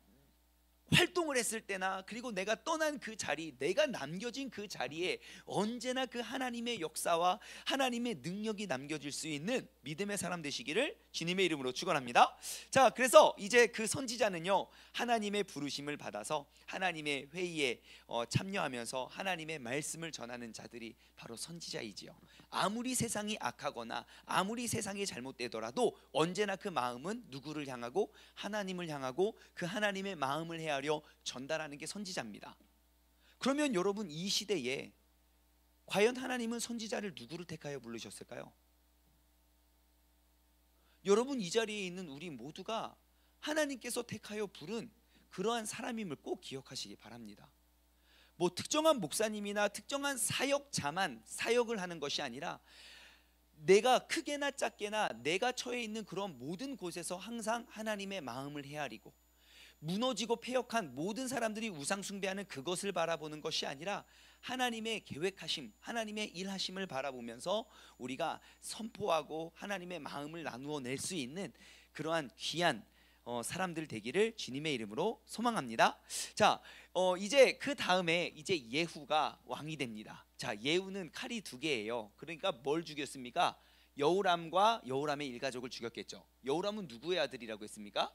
활동을 했을 때나, 그리고 내가 떠난 그 자리, 내가 남겨진 그 자리에 언제나 그 하나님의 역사와 하나님의 능력이 남겨질 수 있는 믿음의 사람 되시기를 주님의 이름으로 축원합니다. 자, 그래서 이제 그 선지자는요, 하나님의 부르심을 받아서 하나님의 회의에 참여하면서 하나님의 말씀을 전하는 자들이 바로 선지자이지요. 아무리 세상이 악하거나 아무리 세상이 잘못되더라도 언제나 그 마음은 누구를 향하고? 하나님을 향하고 그 하나님의 마음을 헤아려 전달하는 게 선지자입니다. 그러면 여러분, 이 시대에 과연 하나님은 선지자를 누구를 택하여 부르셨을까요? 여러분, 이 자리에 있는 우리 모두가 하나님께서 택하여 부른 그러한 사람임을 꼭 기억하시기 바랍니다. 뭐 특정한 목사님이나 특정한 사역자만 사역을 하는 것이 아니라 내가 크게나 작게나 내가 처해 있는 그런 모든 곳에서 항상 하나님의 마음을 헤아리고, 무너지고 패역한 모든 사람들이 우상 숭배하는 그것을 바라보는 것이 아니라 하나님의 계획하심, 하나님의 일하심을 바라보면서 우리가 선포하고 하나님의 마음을 나누어 낼 수 있는 그러한 귀한 사람들 되기를 주님의 이름으로 소망합니다. 자, 이제 그 다음에 이제 예후가 왕이 됩니다. 자, 예후는 칼이 2개예요. 그러니까 뭘 죽였습니까? 여호람과 여호람의 일가족을 죽였겠죠. 여호람은 누구의 아들이라고 했습니까?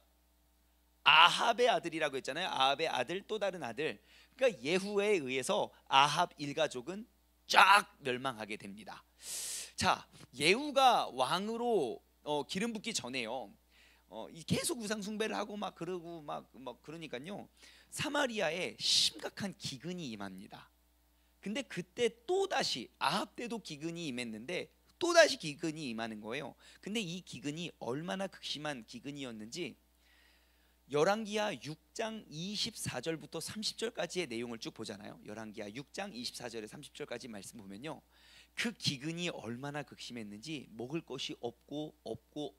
아합의 아들이라고 했잖아요. 아합의 아들, 또 다른 아들. 그러니까 예후에 의해서 아합 일가족은 쫙 멸망하게 됩니다. 자, 예후가 왕으로 기름 붓기 전에요, 계속 우상 숭배를 하고 막 그러고 막 그러니까요, 사마리아에 심각한 기근이 임합니다. 근데 그때 또 다시 아합 때도 기근이 임했는데 또 다시 기근이 임하는 거예요. 근데 이 기근이 얼마나 극심한 기근이었는지 열왕기하 6장 24절부터 30절까지의 내용을 쭉 보잖아요. 열왕기하 6장 24절에 30절까지 말씀 보면요, 그 기근이 얼마나 극심했는지 먹을 것이 없고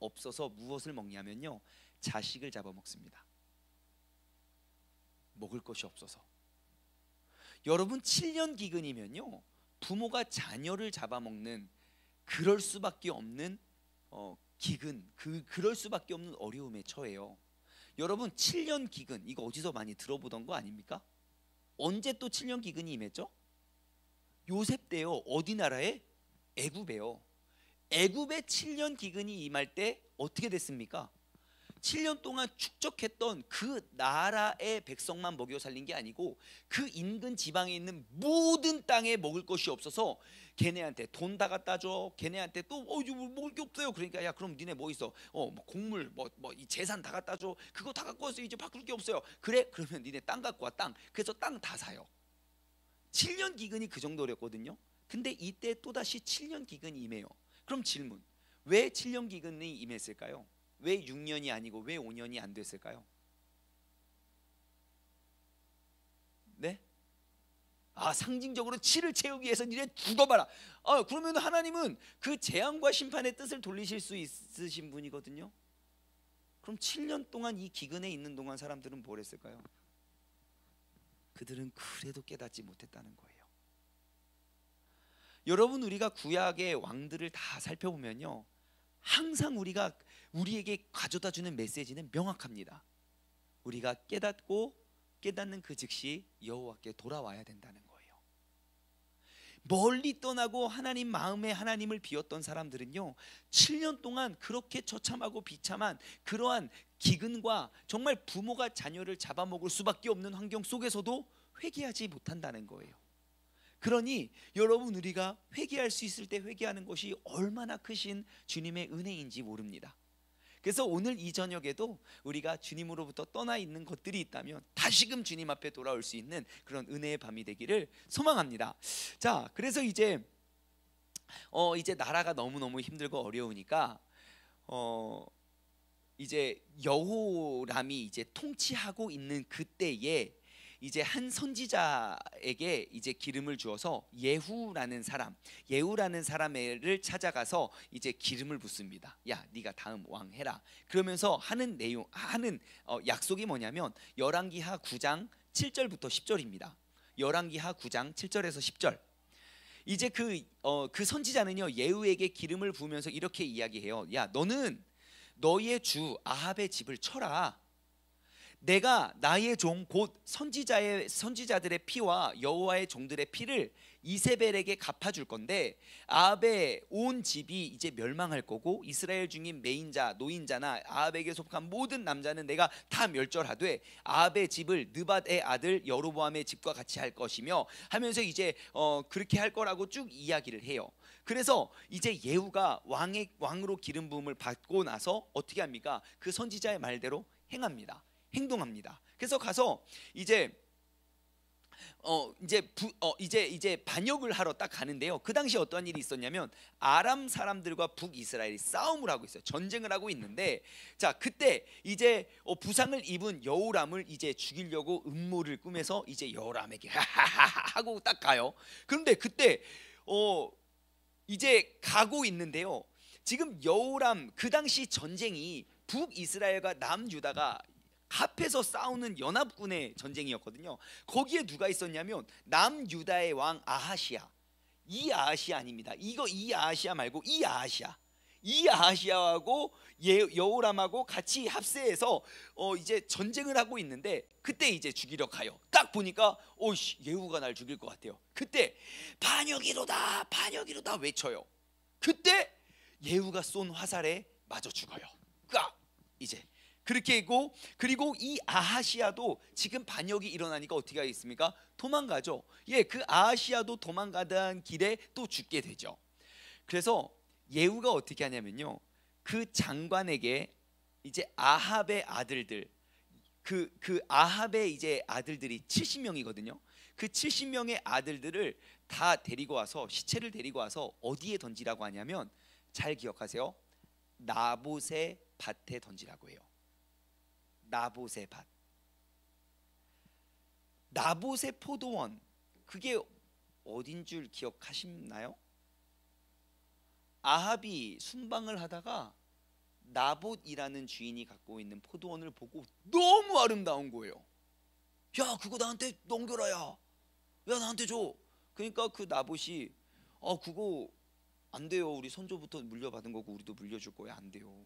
없어서 무엇을 먹냐면요, 자식을 잡아먹습니다. 먹을 것이 없어서. 여러분, 7년 기근이면요, 부모가 자녀를 잡아먹는 그럴 수밖에 없는 기근, 그럴 수밖에 없는 어려움에 처해요. 여러분, 7년 기근, 이거 어디서 많이 들어보던 거 아닙니까? 언제 또 7년 기근이 임했죠? 요셉 때요. 어디 나라에? 애굽에요. 애굽에 7년 기근이 임할 때 어떻게 됐습니까? 7년 동안 축적했던 그 나라의 백성만 먹여 살린 게 아니고 그 인근 지방에 있는 모든 땅에 먹을 것이 없어서 걔네한테 돈 다 갖다 줘. 걔네한테 또 이거 먹을 게 없어요. 그러니까 야, 그럼 니네 뭐 있어? 뭐 곡물 이 재산 다 갖다 줘. 그거 다 갖고 왔어. 이제 바꿀 게 없어요. 그래? 그러면 니네 땅 갖고 와. 땅. 그래서 땅 다 사요. 7년 기근이 그 정도였거든요. 근데 이때 또다시 7년 기근이 임해요. 그럼 질문, 왜 7년 기근이 임했을까요? 왜 6년이 아니고 왜 5년이 안 됐을까요? 네? 상징적으로 7을 채우기 위해서 니네 죽어봐라. 그러면 하나님은 그 재앙과 심판의 뜻을 돌리실 수 있으신 분이거든요. 그럼 7년 동안 이 기근에 있는 동안 사람들은 뭘 했을까요? 그들은 그래도 깨닫지 못했다는 거예요. 여러분, 우리가 구약의 왕들을 다 살펴보면요, 항상 우리에게 가져다 주는 메시지는 명확합니다. 우리가 깨닫고 깨닫는 그 즉시 여호와께 돌아와야 된다는 거예요. 멀리 떠나고 하나님 마음에 하나님을 비웠던 사람들은요 7년 동안 그렇게 처참하고 비참한 그러한 기근과 정말 부모가 자녀를 잡아먹을 수밖에 없는 환경 속에서도 회개하지 못한다는 거예요. 그러니 여러분, 우리가 회개할 수 있을 때 회개하는 것이 얼마나 크신 주님의 은혜인지 모릅니다. 그래서 오늘 이 저녁에도 우리가 주님으로부터 떠나 있는 것들이 있다면 다시금 주님 앞에 돌아올 수 있는 그런 은혜의 밤이 되기를 소망합니다. 자, 그래서 이제 나라가 너무너무 힘들고 어려우니까 이제 여호람이 이제 통치하고 있는 그때에 이제 한 선지자에게 이제 기름을 주어서 예후라는 사람을 찾아가서 이제 기름을 붓습니다. 야, 네가 다음 왕 해라. 그러면서 하는 약속이 뭐냐면 열왕기하 9장 7절부터 10절입니다. 열왕기하 9장 7절에서 10절. 이제 그 선지자는요 예후에게 기름을 부으면서 이렇게 이야기해요. 야, 너는 너의 주 아합의 집을 쳐라. 내가 나의 종 곧 선지자들의 피와 여호와의 종들의 피를 이세벨에게 갚아줄 건데 아합의 온 집이 이제 멸망할 거고 이스라엘 중인 매인자 노인자나 아합에게 속한 모든 남자는 내가 다 멸절하되 아합의 집을 느밧의 아들 여로보암의 집과 같이 할 것이며 하면서 이제 그렇게 할 거라고 쭉 이야기를 해요. 그래서 이제 예후가 왕으로 기름 부음을 받고 나서 어떻게 합니까? 그 선지자의 말대로 행동합니다. 그래서 가서 이제 반역을 하러 딱 가는데요. 그 당시 어떠한 일이 있었냐면 아람 사람들과 북이스라엘이 싸움을 하고 있어요. 전쟁을 하고 있는데, 자, 그때 이제 부상을 입은 여호람을 이제 죽이려고 음모를 꾸며서 이제 여호람에게 하고 딱 가요. 그런데 그때 이제 가고 있는데요. 지금 여호람, 그 당시 전쟁이 북이스라엘과 남유다가 합해서 싸우는 연합군의 전쟁이었거든요. 거기에 누가 있었냐면 남유다의 왕 아하시아. 이 아하시아 아닙니다. 이 아하시아 말고 이 아하시아하고 여호람하고 같이 합세해서 이제 전쟁을 하고 있는데, 그때 이제 죽이러 가요. 딱 보니까 예후가 날 죽일 것 같아요. 그때 반역이로다 외쳐요. 그때 예후가 쏜 화살에 맞아 죽어요. 이제 그렇게 있고, 그리고 이 아하시아도 지금 반역이 일어나니까 어떻게 하겠습니까? 도망가죠. 그 아하시아도 도망가던 길에 또 죽게 되죠. 그래서 예후가 어떻게 하냐면요, 그 장관에게 이제 아합의 아들들, 그 아합의 이제 아들들이 70명이거든요. 그 70명의 아들들을 다 데리고 와서, 시체를 데리고 와서 어디에 던지라고 하냐면, 잘 기억하세요. 나봇의 밭에 던지라고 해요. 나봇의 밭. 나봇의 포도원, 그게 어딘 줄 기억하시나요? 아합이 순방을 하다가 나봇이라는 주인이 갖고 있는 포도원을 보고 너무 아름다운 거예요. 야, 그거 나한테 넘겨라. 야, 나한테 줘. 그러니까 그 나봇이 그거 안 돼요. 우리 선조부터 물려받은 거고 우리도 물려줄 거야. 안 돼요.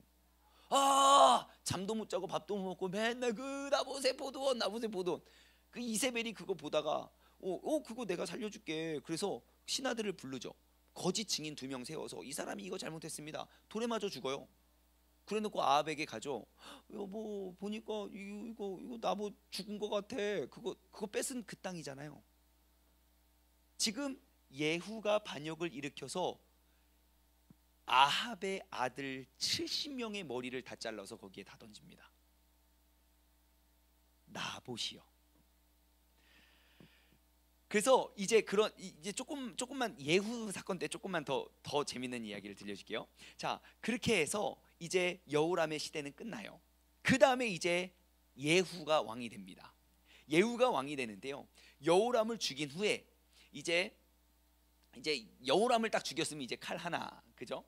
잠도 못 자고 밥도 못 먹고 맨날 그 나봇의 포도원. 그 이세벨이 그거 보다가 그거 내가 살려줄게. 그래서 신하들을 부르죠. 거짓 증인 2명 세워서 이 사람이 이거 잘못했습니다. 돌에 맞아 죽어요. 그래놓고 아합에게 가죠. 여보, 보니까 이거 나봇 죽은 거 같아. 그거 뺏은 그 땅이잖아요. 지금 예후가 반역을 일으켜서 아합의 아들 70명의 머리를 다 잘라서 거기에 다 던집니다. 나봇이요. 그래서 이제 조금만 예후 사건 때 조금만 더 재밌는 이야기를 들려줄게요. 자, 그렇게 해서 이제 여호람의 시대는 끝나요. 그 다음에 이제 예후가 왕이 됩니다. 예후가 왕이 되는데요. 여호람을 죽인 후에 이제 여호람을 딱 죽였으면 이제 칼 하나, 그죠?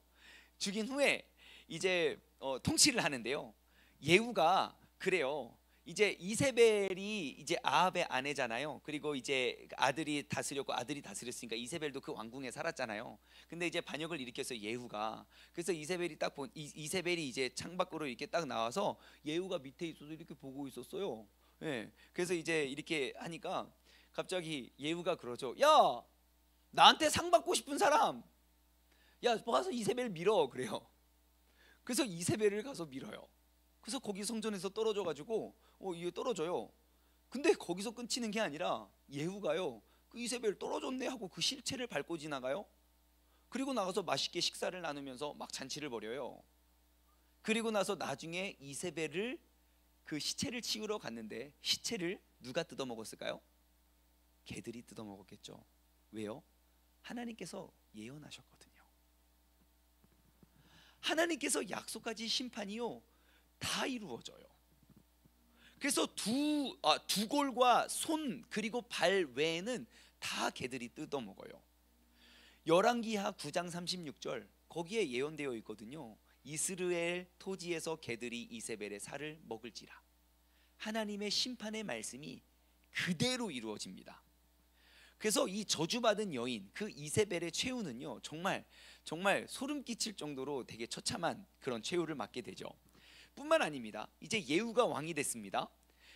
죽인 후에 이제 통치를 하는데요. 예후가 그래요. 이제 이세벨이 이제 아합의 아내잖아요. 그리고 이제 아들이 다스렸으니까 이세벨도 그 왕궁에 살았잖아요. 근데 이제 반역을 일으켰어요, 예후가. 그래서 이세벨이 이제 창밖으로 이렇게 딱 나와서 예후가 밑에 있어서 이렇게 보고 있었어요. 그래서 이제 이렇게 하니까 갑자기 예후가 그러죠. 야, 나한테 상 받고 싶은 사람, 야 와서 이세벨 밀어 그래요. 그래서 이세벨을 가서 밀어요. 그래서 거기 성전에서 떨어져 가지고 이게 떨어져요. 근데 거기서 끊치는 게 아니라 예후가요, 그 이세벨 떨어졌네 하고 그 실체를 밟고 지나가요. 그리고 나가서 맛있게 식사를 나누면서 막 잔치를 벌여요. 그리고 나서 나중에 이세벨을 그 시체를 치우러 갔는데 시체를 누가 뜯어 먹었을까요? 개들이 뜯어 먹었겠죠. 왜요? 하나님께서 예언하셨거든요. 하나님께서 약속하신 심판이요 다 이루어져요. 그래서 두 골과 손 그리고 발 외에는 다 개들이 뜯어 먹어요. 열왕기하 9장 36절 거기에 예언되어 있거든요. 이스라엘 토지에서 개들이 이세벨의 살을 먹을지라. 하나님의 심판의 말씀이 그대로 이루어집니다. 그래서 이 저주받은 여인 그 이세벨의 최후는요 정말 소름 끼칠 정도로 되게 처참한 그런 최후를 맞게 되죠. 뿐만 아닙니다. 이제 예후가 왕이 됐습니다.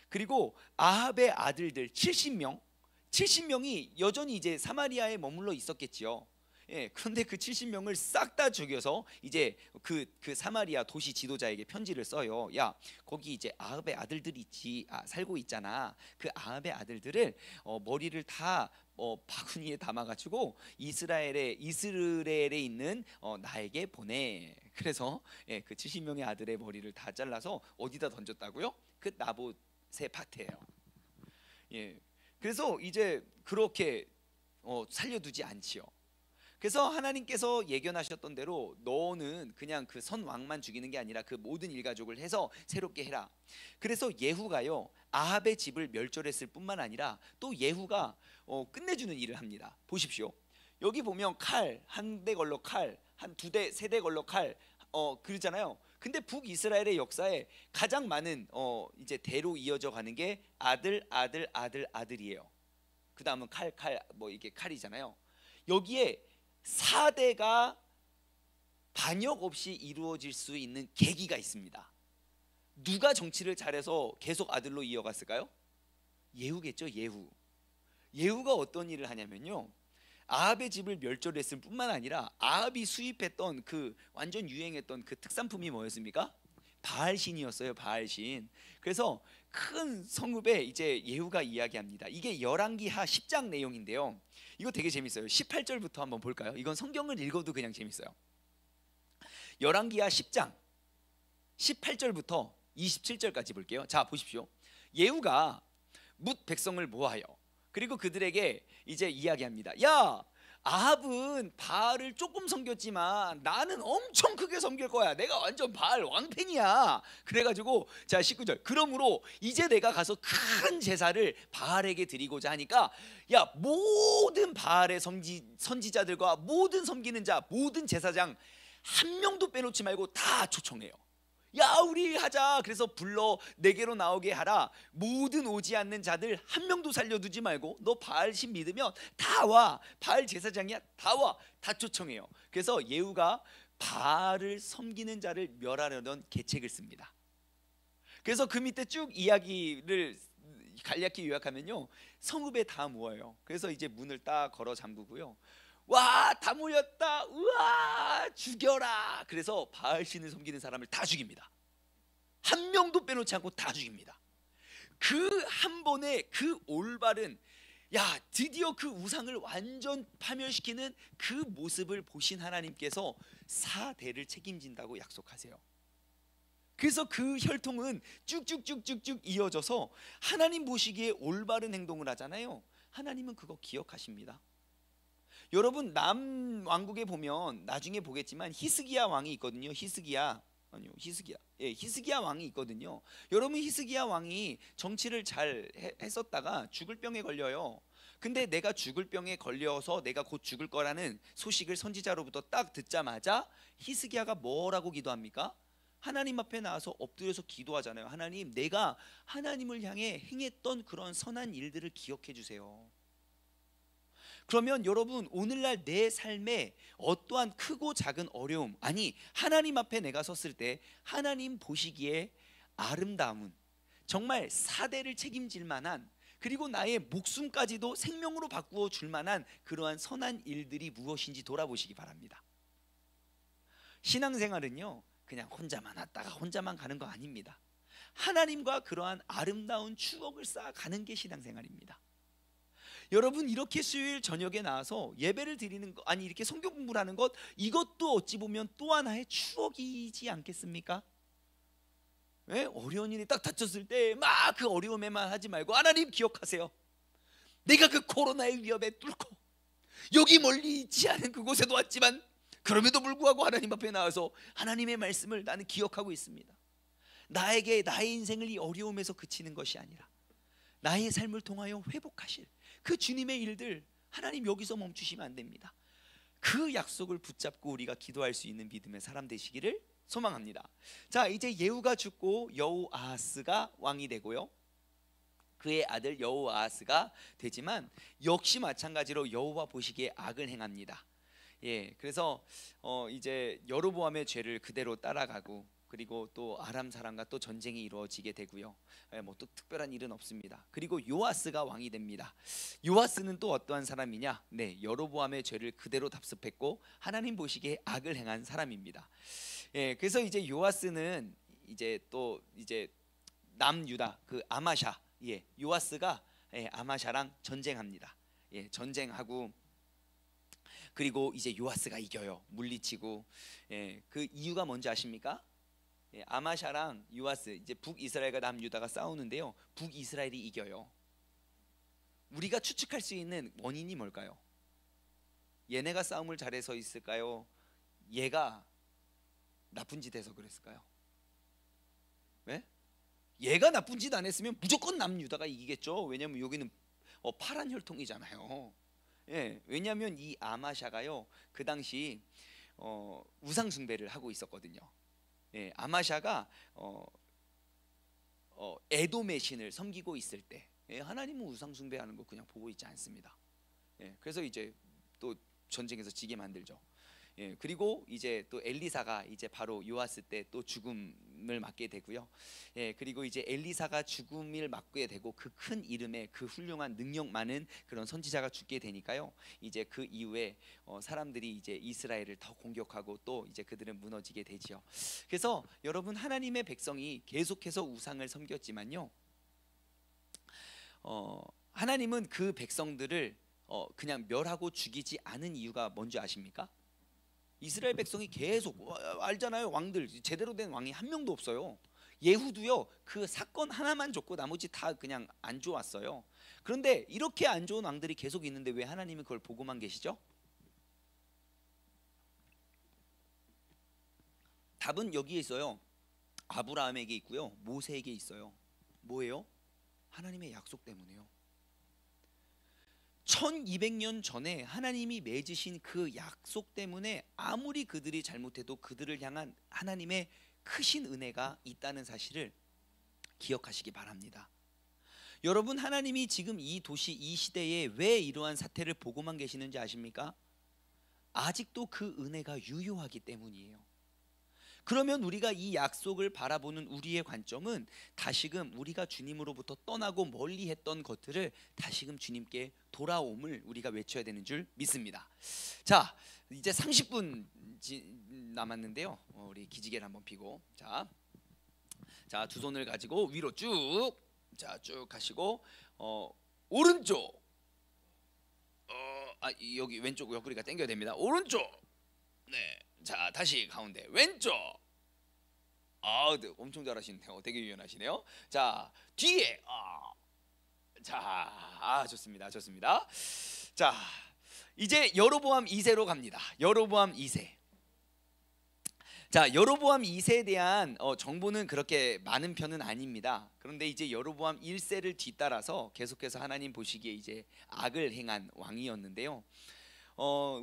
그리고 아합의 아들들 70명이 여전히 이제 사마리아에 머물러 있었겠지요. 예, 그런데 그 70명을 싹 다 죽여서 이제 그 사마리아 도시 지도자에게 편지를 써요. 야, 거기 이제 아합의 아들들이 살고 있잖아. 그 아합의 아들들을 머리를 다 바구니에 담아가지고 이스라엘에 있는 나에게 보내. 그래서 예, 그 70명의 아들의 머리를 다 잘라서 어디다 던졌다고요? 그 나봇의 밭이에요. 예, 그래서 이제 그렇게 살려두지 않지요. 그래서 하나님께서 예견하셨던 대로 너는 그냥 그 선 왕만 죽이는 게 아니라 그 모든 일가족을 해서 새롭게 해라. 그래서 예후가요 아합의 집을 멸절했을 뿐만 아니라 또 예후가 끝내주는 일을 합니다. 보십시오. 여기 보면 칼 한 대 걸로 칼, 한 두 대, 세 대 걸로 칼 그러잖아요. 근데 북이스라엘의 역사에 가장 많은 이제 대로 이어져 가는 게 아들이에요. 그 다음은 칼 뭐 이게 칼이잖아요. 여기에 4대가 반역 없이 이루어질 수 있는 계기가 있습니다. 누가 정치를 잘해서 계속 아들로 이어갔을까요? 예후겠죠. 예후가 어떤 일을 하냐면요, 아합의 집을 멸절했을 뿐만 아니라 아합이 수입했던 그 완전 유행했던 그 특산품이 뭐였습니까? 바알신이었어요. 바알신. 그래서 큰 성읍에 이제 예후가 이야기합니다. 이게 열왕기하 10장 내용인데요. 이거 되게 재밌어요. 18절부터 한번 볼까요? 이건 성경을 읽어도 그냥 재밌어요. 열왕기하 10장 18절부터 27절까지 볼게요. 자, 보십시오. 예후가 뭇 백성을 모아요. 그리고 그들에게 이제 이야기합니다. 야, 아합은 바알을 조금 섬겼지만 나는 엄청 크게 섬길 거야. 내가 완전 바알 왕팬이야. 그래가지고 자 19절 그러므로 이제 내가 가서 큰 제사를 바알에게 드리고자 하니까 야, 모든 바알의 선지자들과 모든 섬기는 자, 모든 제사장 한 명도 빼놓지 말고 다 초청해요. 야, 우리 하자. 그래서 불러 내게로 나오게 하라. 모든 오지 않는 자들 한 명도 살려두지 말고 너 바알 신 믿으면 다 와. 바알 제사장이야, 다 와. 다 초청해요. 그래서 예후가 바알을 섬기는 자를 멸하려던 계책을 씁니다. 그래서 그 밑에 쭉 이야기를 간략히 요약하면요, 성읍에 다 모여요. 그래서 이제 문을 딱 걸어 잠그고요, 와, 다 모였다. 우와, 죽여라. 그래서 바알 신을 섬기는 사람을 다 죽입니다. 한 명도 빼놓지 않고 다 죽입니다. 그 한 번에 그 올바른, 야, 드디어 그 우상을 완전 파멸시키는 그 모습을 보신 하나님께서 4대를 책임진다고 약속하세요. 그래서 그 혈통은 쭉쭉쭉쭉쭉 이어져서 하나님 보시기에 올바른 행동을 하잖아요. 하나님은 그거 기억하십니다. 여러분, 남왕국에 보면 나중에 보겠지만 히스기야 왕이 있거든요. 히스기야 왕이 있거든요. 여러분, 히스기야 왕이 정치를 잘 했었다가 죽을 병에 걸려요. 근데 내가 죽을 병에 걸려서 내가 곧 죽을 거라는 소식을 선지자로부터 딱 듣자마자 히스기야가 뭐라고 기도합니까? 하나님 앞에 나와서 엎드려서 기도하잖아요. 하나님, 내가 하나님을 향해 행했던 그런 선한 일들을 기억해 주세요. 그러면 여러분, 오늘날 내 삶에 어떠한 크고 작은 어려움, 아니 하나님 앞에 내가 섰을 때 하나님 보시기에 아름다운, 정말 4대를 책임질 만한 그리고 나의 목숨까지도 생명으로 바꾸어 줄 만한 그러한 선한 일들이 무엇인지 돌아보시기 바랍니다. 신앙생활은요, 그냥 혼자만 왔다가 혼자만 가는 거 아닙니다. 하나님과 그러한 아름다운 추억을 쌓아가는 게 신앙생활입니다. 여러분, 이렇게 수요일 저녁에 나와서 예배를 드리는 것, 아니 이렇게 성경 공부를 하는 것, 이것도 어찌 보면 또 하나의 추억이지 않겠습니까? 네? 어려운 일이 딱 닥쳤을 때 막 그 어려움에만 하지 말고, 하나님 기억하세요. 내가 그 코로나의 위협에 뚫고 여기 멀리 있지 않은 그곳에도 왔지만 그럼에도 불구하고 하나님 앞에 나와서 하나님의 말씀을 나는 기억하고 있습니다. 나에게 나의 인생을 이 어려움에서 그치는 것이 아니라 나의 삶을 통하여 회복하실 그 주님의 일들, 하나님 여기서 멈추시면 안 됩니다. 그 약속을 붙잡고 우리가 기도할 수 있는 믿음의 사람 되시기를 소망합니다. 자, 이제 예후가 죽고 여호아하스가 왕이 되고요, 그의 아들 여호아하스가 되지만 역시 마찬가지로 여호와 보시기에 악을 행합니다. 예, 그래서 이제 여로보암의 죄를 그대로 따라가고, 그리고 또 아람 사람과 또 전쟁이 이루어지게 되고요. 뭐 또 특별한 일은 없습니다. 그리고 요아스가 왕이 됩니다. 요아스는 또 어떠한 사람이냐? 네, 여로보암의 죄를 그대로 답습했고 하나님 보시기에 악을 행한 사람입니다. 예, 그래서 이제 요아스는 이제 또 이제 남유다 그 아마샤, 예, 요아스가 아마샤랑 전쟁합니다. 예, 전쟁하고 그리고 이제 요아스가 이겨요. 물리치고. 예, 그 이유가 뭔지 아십니까? 예, 아마샤랑 요아스, 이제 북이스라엘과 남유다가 싸우는데요, 북이스라엘이 이겨요. 우리가 추측할 수 있는 원인이 뭘까요? 얘네가 싸움을 잘해서 있을까요? 얘가 나쁜 짓 해서 그랬을까요? 네? 얘가 나쁜 짓 안 했으면 무조건 남유다가 이기겠죠. 왜냐하면 여기는 파란 혈통이잖아요. 예, 왜냐하면 이 아마샤가요, 그 당시 우상 숭배를 하고 있었거든요. 예, 아마샤가 에돔의 신을 섬기고 있을 때, 예, 하나님은 우상 숭배하는 거 그냥 보고 있지 않습니다. 예, 그래서 이제 또 전쟁에서 지게 만들죠. 예, 그리고 이제 또 엘리사가 이제 바로 요아스 때 또 죽음을 맞게 되고요. 예, 그리고 이제 엘리사가 죽음을 맞게 되고 그 큰 이름에 그 훌륭한 능력 많은 그런 선지자가 죽게 되니까요, 이제 그 이후에 사람들이 이제 이스라엘을 더 공격하고 또 이제 그들은 무너지게 되지요. 그래서 여러분, 하나님의 백성이 계속해서 우상을 섬겼지만요, 하나님은 그 백성들을 그냥 멸하고 죽이지 않은 이유가 뭔지 아십니까? 이스라엘 백성이 계속 알잖아요. 왕들 제대로 된 왕이 한 명도 없어요. 예후도요, 그 사건 하나만 줬고 나머지 다 그냥 안 좋았어요. 그런데 이렇게 안 좋은 왕들이 계속 있는데 왜 하나님이 그걸 보고만 계시죠? 답은 여기에 있어요. 아브라함에게 있고요, 모세에게 있어요. 뭐예요? 하나님의 약속 때문에요. 1200년 전에 하나님이 맺으신 그 약속 때문에 아무리 그들이 잘못해도 그들을 향한 하나님의 크신 은혜가 있다는 사실을 기억하시기 바랍니다. 여러분, 하나님이 지금 이 도시, 이 시대에 왜 이러한 사태를 보고만 계시는지 아십니까? 아직도 그 은혜가 유효하기 때문이에요. 그러면 우리가 이 약속을 바라보는 우리의 관점은 다시금 우리가 주님으로부터 떠나고 멀리했던 것들을 다시금 주님께 돌아옴을 우리가 외쳐야 되는 줄 믿습니다. 자, 이제 30분 남았는데요, 우리 기지개를 한번 피고, 자, 두 손을 가지고 위로 쭉, 쭉 가시고, 오른쪽, 여기 왼쪽 옆구리가 당겨야 됩니다. 오른쪽, 네. 자, 다시 가운데 왼쪽. 엄청 잘하시네요. 되게 유연하시네요. 자, 뒤에. 자, 좋습니다. 좋습니다. 자, 이제 여로보암 2세로 갑니다. 여로보암 2세. 자, 여로보암 2세에 대한 정보는 그렇게 많은 편은 아닙니다. 그런데 이제 여로보암 1세를 뒤따라서 계속해서 하나님 보시기에 이제 악을 행한 왕이었는데요.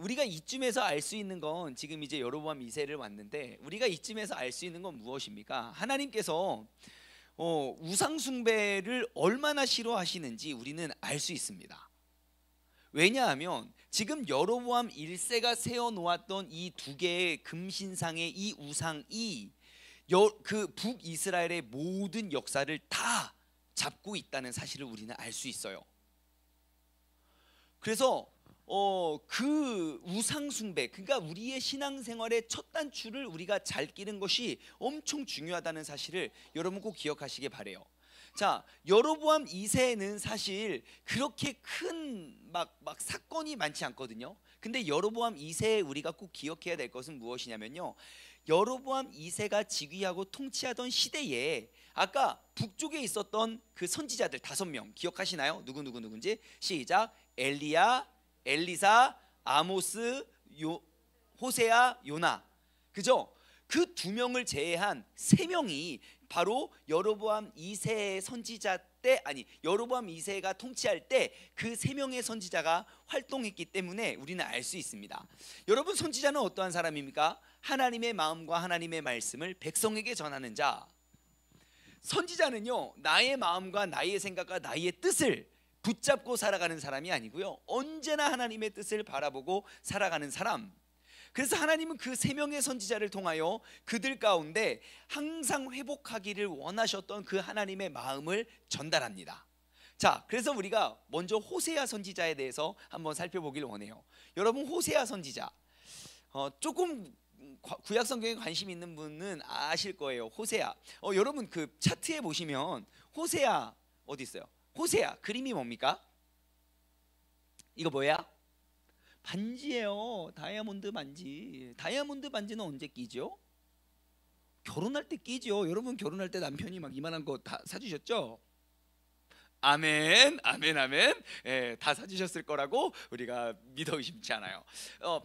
우리가 이쯤에서 알 수 있는 건, 지금 이제 여로보암 2세를 왔는데 우리가 이쯤에서 알 수 있는 건 무엇입니까? 하나님께서 우상 숭배를 얼마나 싫어하시는지 우리는 알 수 있습니다. 왜냐하면 지금 여로보암 1세가 세워놓았던 이 두 개의 금신상의 이 우상이 그 북이스라엘의 모든 역사를 다 잡고 있다는 사실을 우리는 알 수 있어요. 그래서 그 우상 숭배, 그러니까 우리의 신앙생활의 첫 단추를 우리가 잘 끼는 것이 엄청 중요하다는 사실을 여러분 꼭 기억하시길 바래요. 자, 여로보암 2세는 사실 그렇게 큰 막 사건이 많지 않거든요. 근데 여로보암 2세에 우리가 꼭 기억해야 될 것은 무엇이냐면요, 여로보암 2세가 즉위하고 통치하던 시대에 아까 북쪽에 있었던 그 선지자들 5명 기억하시나요? 누군지 시작. 엘리야, 엘리사, 아모스, 호세아, 요나, 그죠? 그 2명을 제외한 3명이 바로 여로보암 2세의 선지자 때, 아니 여로보암 2세가 통치할 때 그 3명의 선지자가 활동했기 때문에 우리는 알 수 있습니다. 여러분, 선지자는 어떠한 사람입니까? 하나님의 마음과 하나님의 말씀을 백성에게 전하는 자. 선지자는요, 나의 마음과 나의 생각과 나의 뜻을 붙잡고 살아가는 사람이 아니고요, 언제나 하나님의 뜻을 바라보고 살아가는 사람. 그래서 하나님은 그 3명의 선지자를 통하여 그들 가운데 항상 회복하기를 원하셨던 그 하나님의 마음을 전달합니다. 자, 그래서 우리가 먼저 호세아 선지자에 대해서 한번 살펴보길 원해요. 여러분, 호세아 선지자 조금 구약 성경에 관심 있는 분은 아실 거예요. 호세아. 여러분, 그 차트에 보시면 호세아 어디 있어요? 호세아 그림이 뭡니까? 이거 뭐야? 반지예요. 다이아몬드 반지. 다이아몬드 반지는 언제 끼죠? 결혼할 때 끼죠. 여러분, 결혼할 때 남편이 막 이만한 거 다 사주셨죠? 아멘, 아멘, 아멘. 예, 다 사주셨을 거라고 우리가 믿어 의심치 않아요.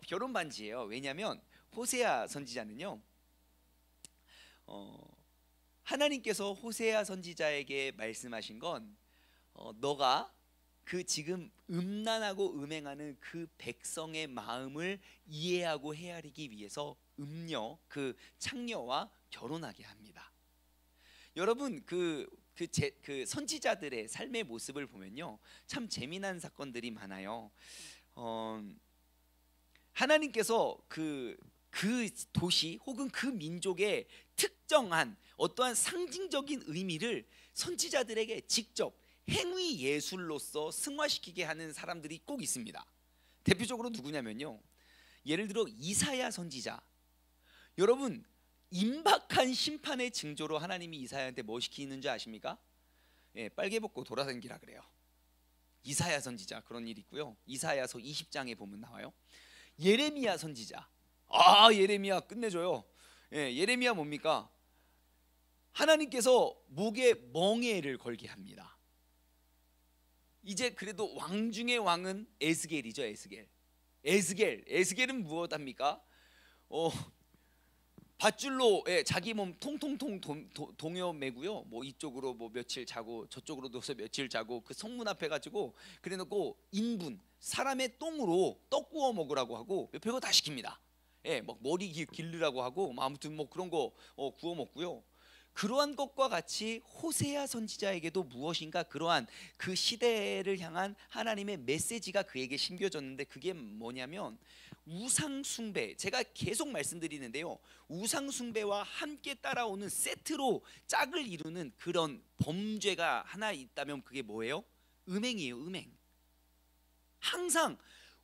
결혼 반지예요. 왜냐하면 호세아 선지자는요, 하나님께서 호세아 선지자에게 말씀하신 건 너가 그 지금 음란하고 음행하는 그 백성의 마음을 이해하고 헤아리기 위해서 그 창녀와 결혼하게 합니다. 여러분, 그 선지자들의 삶의 모습을 보면요, 참 재미난 사건들이 많아요. 하나님께서 그 도시 혹은 그 민족의 특정한 어떠한 상징적인 의미를 선지자들에게 직접 행위 예술로서 승화시키게 하는 사람들이 꼭 있습니다. 대표적으로 누구냐면요, 예를 들어 이사야 선지자. 여러분, 임박한 심판의 징조로 하나님이 이사야한테 뭐 시키는 줄 아십니까? 예, 빨개 벗고 돌아다니라 그래요. 이사야 선지자, 그런 일이 있고요. 이사야서 20장에 보면 나와요. 예레미야 선지자. 예레미야 끝내줘요. 예, 예레미야 뭡니까? 하나님께서 목에 멍에를 걸게 합니다. 이제 그래도 왕 중의 왕은 에스겔이죠. 에스겔은 무엇합니까? 밧줄로 자기 몸 통통통 동여 매고요. 뭐 이쪽으로 뭐 며칠 자고 저쪽으로 누워서 며칠 자고 그 성문 앞에 가지고 그래놓고 인분 사람의 똥으로 떡 구워 먹으라고 하고 별거 다 시킵니다. 예, 막 머리 기르라고 하고 아무튼 뭐 그런 거 구워 먹고요. 그러한 것과 같이 호세아 선지자에게도 무엇인가 그러한 그 시대를 향한 하나님의 메시지가 그에게 심겨졌는데, 그게 뭐냐면 우상 숭배. 제가 계속 말씀드리는데요, 우상 숭배와 함께 따라오는 세트로 짝을 이루는 그런 범죄가 하나 있다면 그게 뭐예요? 음행이에요. 음행. 항상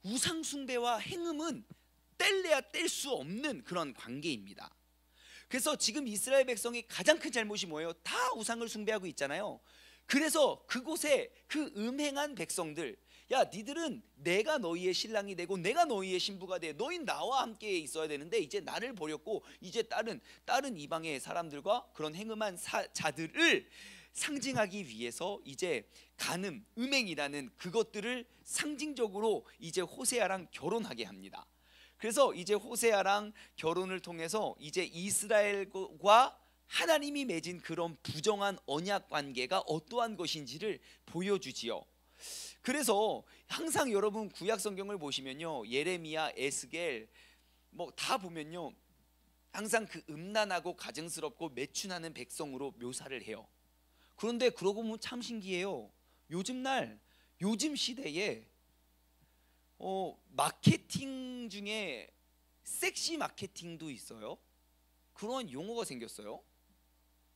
우상 숭배와 행음은 뗄래야 뗄 수 없는 그런 관계입니다. 그래서 지금 이스라엘 백성이 가장 큰 잘못이 뭐예요? 다 우상을 숭배하고 있잖아요. 그래서 그곳에 그 음행한 백성들, 야, 니들은 내가 너희의 신랑이 되고 내가 너희의 신부가 돼, 너희 나와 함께 있어야 되는데 이제 나를 버렸고 이제 다른 이방의 사람들과 그런 행음한 자들을 상징하기 위해서 이제 간음, 음행이라는 그것들을 상징적으로 이제 호세아랑 결혼하게 합니다. 그래서 이제 호세아랑 결혼을 통해서 이제 이스라엘과 하나님이 맺은 그런 부정한 언약 관계가 어떠한 것인지를 보여주지요. 그래서 항상 여러분 구약 성경을 보시면요, 예레미야, 에스겔 뭐 다 보면요, 항상 그 음란하고 가증스럽고 매춘하는 백성으로 묘사를 해요. 그런데 그러고 보면 참 신기해요. 요즘 시대에 마케팅 중에 섹시 마케팅도 있어요. 그런 용어가 생겼어요.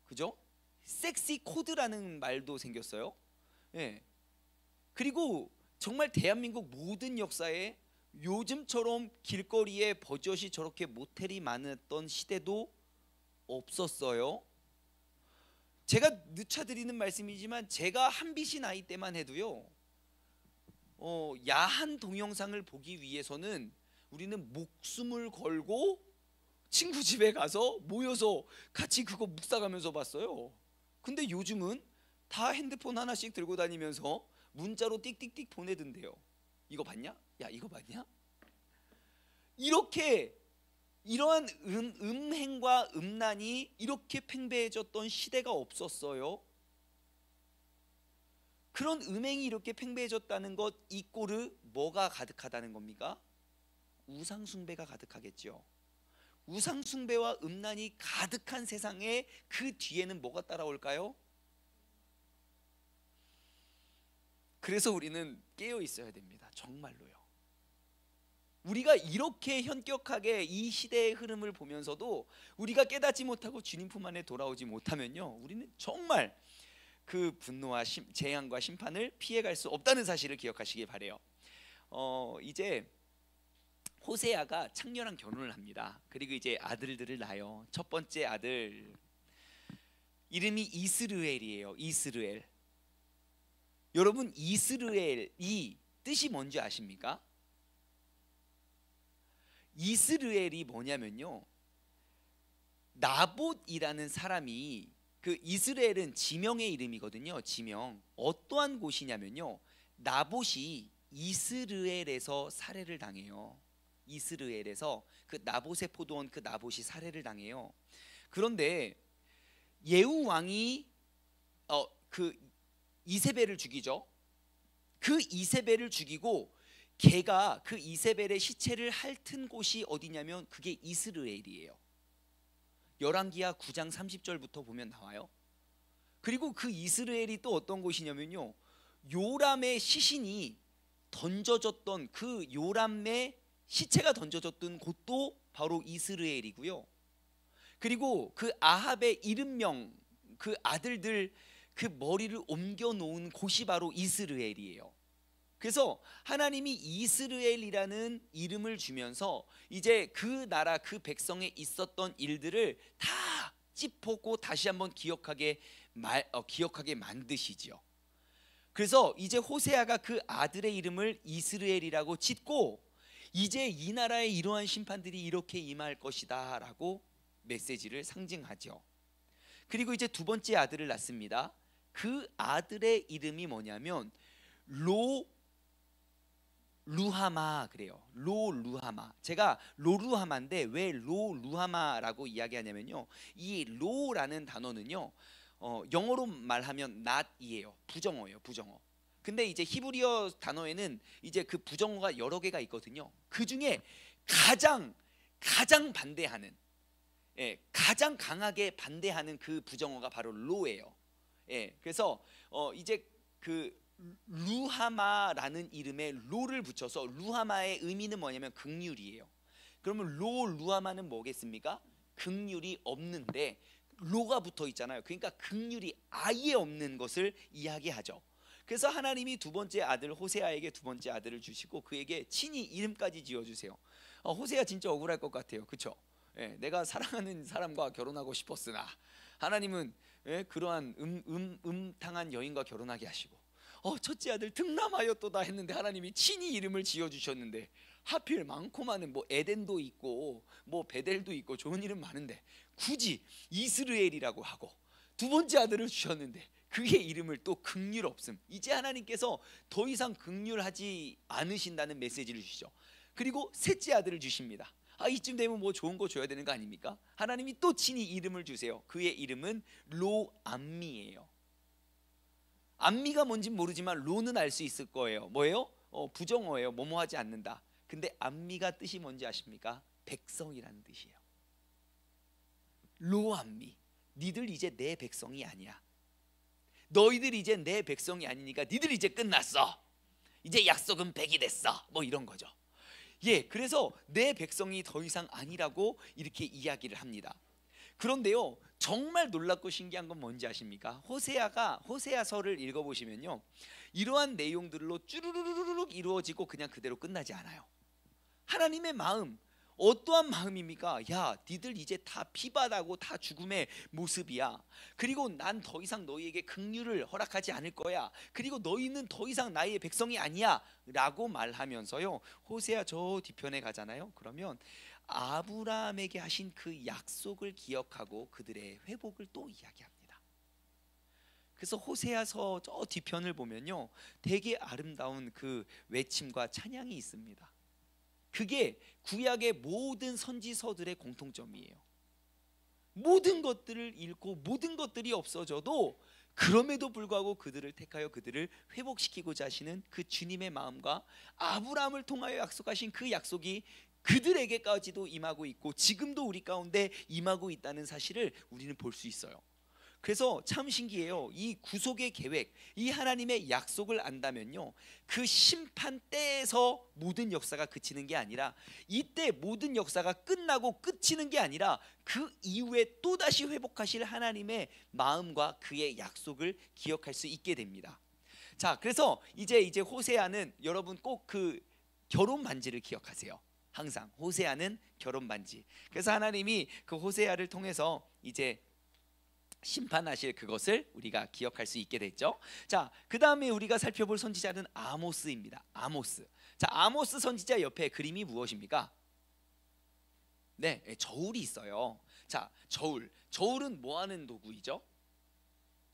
그죠? 섹시 코드라는 말도 생겼어요. 예. 그리고 정말 대한민국 모든 역사에 요즘처럼 길거리에 버젓이 저렇게 모텔이 많았던 시대도 없었어요. 제가 누차 드리는 말씀이지만 제가 한빛이 나이 때만 해도요, 야한 동영상을 보기 위해서는 우리는 목숨을 걸고 친구 집에 가서 모여서 같이 그거 묵상하면서 봤어요. 근데 요즘은 다 핸드폰 하나씩 들고 다니면서 문자로 띡띡띡 보내던데요. 이거 봤냐? 야, 이거 봤냐? 이렇게 이러한 음행과 음란이 이렇게 팽배해졌던 시대가 없었어요. 그런 음행이 이렇게 팽배해졌다는 것 이꼬르 뭐가 가득하다는 겁니까? 우상숭배가 가득하겠죠. 우상숭배와 음란이 가득한 세상에 그 뒤에는 뭐가 따라올까요? 그래서 우리는 깨어 있어야 됩니다. 정말로요. 우리가 이렇게 현격하게 이 시대의 흐름을 보면서도 우리가 깨닫지 못하고 주님 품 안에 돌아오지 못하면요, 우리는 정말 그 분노와 재앙과 심판을 피해갈 수 없다는 사실을 기억하시기 바래요. 이제 호세아가 창녀랑 결혼을 합니다. 그리고 이제 아들들을 낳아요. 첫 번째 아들 이름이 이스르엘이에요. 이스르엘. 여러분, 이스르엘이 뜻이 뭔지 아십니까? 이스르엘이 뭐냐면요, 나봇이라는 사람이, 그 이스라엘은 지명의 이름이거든요. 지명. 어떠한 곳이냐면요, 나봇이 이스라엘에서 살해를 당해요. 이스라엘에서 그 나봇의 포도원 그 나봇이 살해를 당해요. 그런데 예후 왕이 그 이세벨을 죽이죠. 그 이세벨을 죽이고 걔가 그 이세벨의 시체를 핥은 곳이 어디냐면 그게 이스라엘이에요. 열왕기하 9장 30절부터 보면 나와요. 그리고 그 이스라엘이 또 어떤 곳이냐면요, 요람의 시신이 던져졌던, 그 요람의 시체가 던져졌던 곳도 바로 이스라엘이고요. 그리고 그 아합의 70명 그 아들들 그 머리를 옮겨 놓은 곳이 바로 이스라엘이에요. 그래서 하나님이 이스라엘이라는 이름을 주면서 이제 그 나라 그 백성에 있었던 일들을 다 짚고 다시 한번 기억하게 만드시죠. 그래서 이제 호세아가 그 아들의 이름을 이스라엘이라고 짓고 이제 이 나라에 이러한 심판들이 이렇게 임할 것이다 라고 메시지를 상징하죠. 그리고 이제 두 번째 아들을 낳습니다. 그 아들의 이름이 뭐냐면 루하마 그래요. 루하마. 제가 로루하마인데 왜 루하마라고 이야기하냐면요, 이 로라는 단어는요, 영어로 말하면 not이에요. 부정어예요. 부정어. 근데 이제 히브리어 단어에는 이제 그 부정어가 여러 개가 있거든요. 그 중에 가장 반대하는, 가장 강하게 반대하는 그 부정어가 바로 로예요. 그래서 이제 그 루하마라는 이름에 로를 붙여서 루하마의 의미는 뭐냐면 긍휼이에요. 그러면 루하마는 뭐겠습니까? 긍휼이 없는데 로가 붙어 있잖아요. 그러니까 긍휼이 아예 없는 것을 이야기하죠. 그래서 하나님이 두 번째 아들 호세아에게 두 번째 아들을 주시고 그에게 친히 이름까지 지어주세요. 호세아 진짜 억울할 것 같아요. 그렇죠? 내가 사랑하는 사람과 결혼하고 싶었으나 하나님은 그러한 음탕한 여인과 결혼하게 하시고 첫째 아들 등남하였도다 했는데 하나님이 친히 이름을 지어주셨는데 하필 많고 많은 뭐 에덴도 있고 뭐 베델도 있고 좋은 이름 많은데 굳이 이스라엘이라고 하고 두 번째 아들을 주셨는데 그의 이름을 또 긍휼 없음. 이제 하나님께서 더 이상 긍휼하지 않으신다는 메시지를 주시죠. 그리고 셋째 아들을 주십니다. 이쯤 되면 뭐 좋은 거 줘야 되는 거 아닙니까? 하나님이 또 친히 이름을 주세요. 그의 이름은 로암미예요. 암미가 뭔지 모르지만 로는 알 수 있을 거예요. 뭐예요? 부정어예요. 뭐뭐 하지 않는다. 근데 암미가 뜻이 뭔지 아십니까? 백성이라는 뜻이에요. 로암미. 니들 이제 내 백성이 아니야. 너희들 이제 내 백성이 아니니까 니들 이제 끝났어. 이제 약속은 100이 됐어. 뭐 이런 거죠. 그래서 내 백성이 더 이상 아니라고 이렇게 이야기를 합니다. 그런데요, 정말 놀랍고 신기한 건 뭔지 아십니까? 호세아서를 읽어보시면요, 이러한 내용들로 쭈루루루룩 이루어지고 그냥 그대로 끝나지 않아요. 하나님의 마음, 어떠한 마음입니까? 야, 니들 이제 다 피바다고 다 죽음의 모습이야. 그리고 난 더 이상 너희에게 긍휼을 허락하지 않을 거야. 그리고 너희는 더 이상 나의 백성이 아니야 라고 말하면서요, 호세아 저 뒤편에 가잖아요. 그러면 아브라함에게 하신 그 약속을 기억하고 그들의 회복을 또 이야기합니다. 그래서 호세아서 저 뒤편을 보면요, 되게 아름다운 그 외침과 찬양이 있습니다. 그게 구약의 모든 선지서들의 공통점이에요. 모든 것들을 잃고 모든 것들이 없어져도 그럼에도 불구하고 그들을 택하여 그들을 회복시키고자 하시는 그 주님의 마음과 아브라함을 통하여 약속하신 그 약속이 그들에게까지도 임하고 있고 지금도 우리 가운데 임하고 있다는 사실을 우리는 볼 수 있어요. 그래서 참 신기해요. 이 구속의 계획, 이 하나님의 약속을 안다면요, 그 심판 때에서 모든 역사가 그치는 게 아니라, 이때 모든 역사가 끝나고 끝이는 게 아니라 그 이후에 또다시 회복하실 하나님의 마음과 그의 약속을 기억할 수 있게 됩니다. 자, 그래서 이제 호세아는, 여러분 꼭 그 결혼 반지를 기억하세요. 항상 호세아는 결혼 반지. 그래서 하나님이 그 호세아를 통해서 이제 심판하실 그것을 우리가 기억할 수 있게 됐죠. 자, 그 다음에 우리가 살펴볼 선지자는 아모스입니다. 아모스. 자, 아모스 선지자 옆에 그림이 무엇입니까? 네, 저울이 있어요. 자, 저울은 뭐 하는 도구이죠?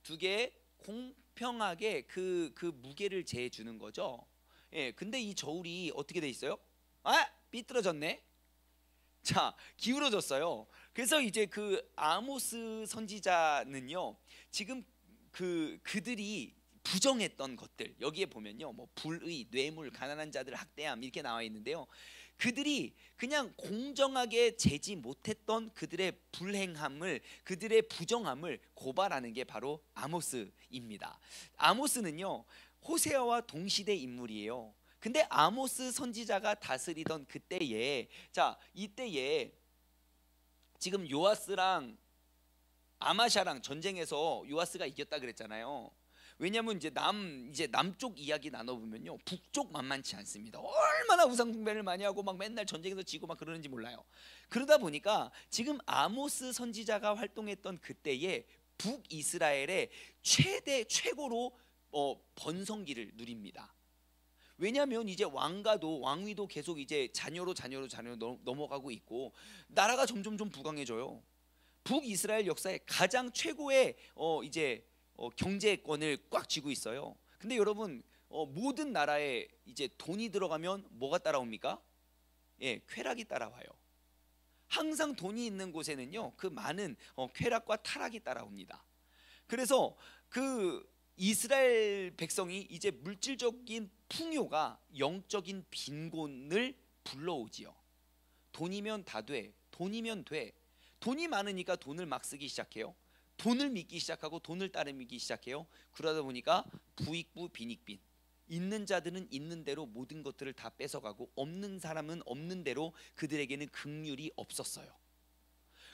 두 개의 공평하게 그 무게를 재주는 거죠. 예, 근데 이 저울이 어떻게 돼 있어요? 아, 삐뚤어졌네. 자, 기울어졌어요. 그래서 이제 그 아모스 선지자는요, 지금 그들이 부정했던 것들, 여기에 보면요, 뭐 불의, 뇌물, 가난한 자들 학대함 이렇게 나와 있는데요, 그들이 그냥 공정하게 재지 못했던 그들의 불행함을, 그들의 부정함을 고발하는 게 바로 아모스입니다. 아모스는요, 호세아와 동시대 인물이에요. 근데 아모스 선지자가 다스리던 그때에, 자, 이때에 지금 요아스랑 아마샤랑 전쟁에서 요아스가 이겼다 그랬잖아요. 왜냐면 이제 남쪽 이야기 나눠보면요, 북쪽 만만치 않습니다. 얼마나 우상 숭배를 많이 하고 막 맨날 전쟁에서 지고 막 그러는지 몰라요. 그러다 보니까 지금 아모스 선지자가 활동했던 그때에 북이스라엘의 최고로 번성기를 누립니다. 왜냐하면 이제 왕위도 계속 이제 자녀로 넘어가고 있고 나라가 점점 좀 부강해져요. 북이스라엘 역사의 가장 최고의 경제권을 꽉 쥐고 있어요. 근데 여러분, 모든 나라에 이제 돈이 들어가면 뭐가 따라옵니까? 예, 쾌락이 따라와요. 항상 돈이 있는 곳에는요, 그 많은 쾌락과 타락이 따라옵니다. 그래서 그 이스라엘 백성이 이제 물질적인 풍요가 영적인 빈곤을 불러오지요. 돈이면 다 돼. 돈이면 돼. 돈이 많으니까 돈을 막 쓰기 시작해요. 돈을 믿기 시작하고 돈을 따르기 시작해요. 그러다 보니까 부익부 빈익빈. 있는 자들은 있는 대로 모든 것들을 다 뺏어가고 없는 사람은 없는 대로 그들에게는 긍휼이 없었어요.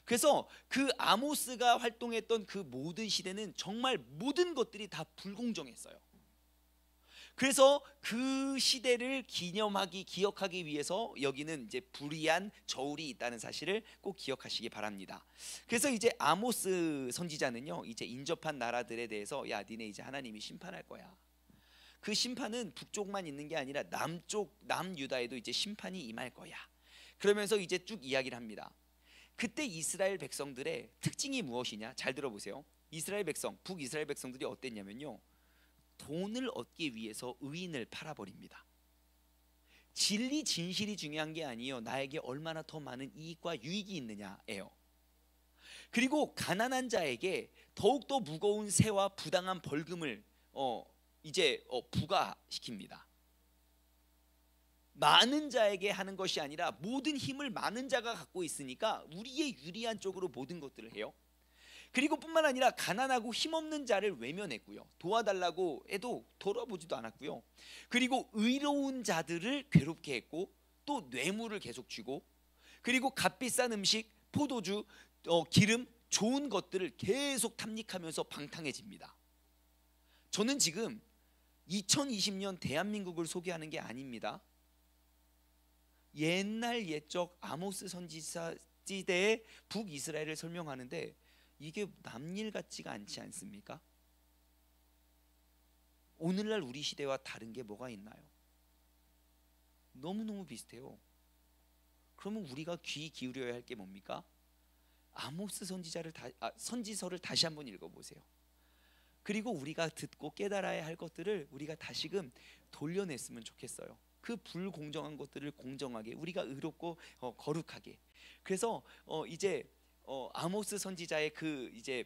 그래서 그 아모스가 활동했던 그 모든 시대는 정말 모든 것들이 다 불공정했어요. 그래서 그 시대를 기억하기 위해서 여기는 이제 불의한 저울이 있다는 사실을 꼭 기억하시기 바랍니다. 그래서 이제 아모스 선지자는요, 이제 인접한 나라들에 대해서, 야, 니네 이제 하나님이 심판할 거야. 그 심판은 북쪽만 있는 게 아니라 남유다에도 이제 심판이 임할 거야. 그러면서 이제 쭉 이야기를 합니다. 그때 이스라엘 백성들의 특징이 무엇이냐? 잘 들어보세요. 북이스라엘 백성들이 어땠냐면요, 돈을 얻기 위해서 의인을 팔아버립니다. 진리 진실이 중요한 게 아니에요. 나에게 얼마나 더 많은 이익과 유익이 있느냐예요. 그리고 가난한 자에게 더욱더 무거운 세와 부당한 벌금을 부과시킵니다. 많은 자에게 하는 것이 아니라 모든 힘을 많은 자가 갖고 있으니까 우리의 유리한 쪽으로 모든 것들을 해요. 그리고 뿐만 아니라 가난하고 힘없는 자를 외면했고요. 도와달라고 해도 돌아보지도 않았고요. 그리고 의로운 자들을 괴롭게 했고, 또 뇌물을 계속 쥐고, 그리고 값비싼 음식, 포도주, 기름 좋은 것들을 계속 탐닉하면서 방탕해집니다. 저는 지금 2020년 대한민국을 소개하는 게 아닙니다. 옛날 옛적 아모스 선지자 시대의 북이스라엘을 설명하는데 이게 남일 같지가 않지 않습니까? 오늘날 우리 시대와 다른 게 뭐가 있나요? 너무너무 비슷해요. 그러면 우리가 귀 기울여야 할 게 뭡니까? 아모스 선지서를 다시 한번 읽어보세요. 그리고 우리가 듣고 깨달아야 할 것들을 우리가 다시금 돌려냈으면 좋겠어요. 그 불공정한 것들을 공정하게, 우리가 의롭고 거룩하게. 그래서 이제 아모스 선지자의 그 이제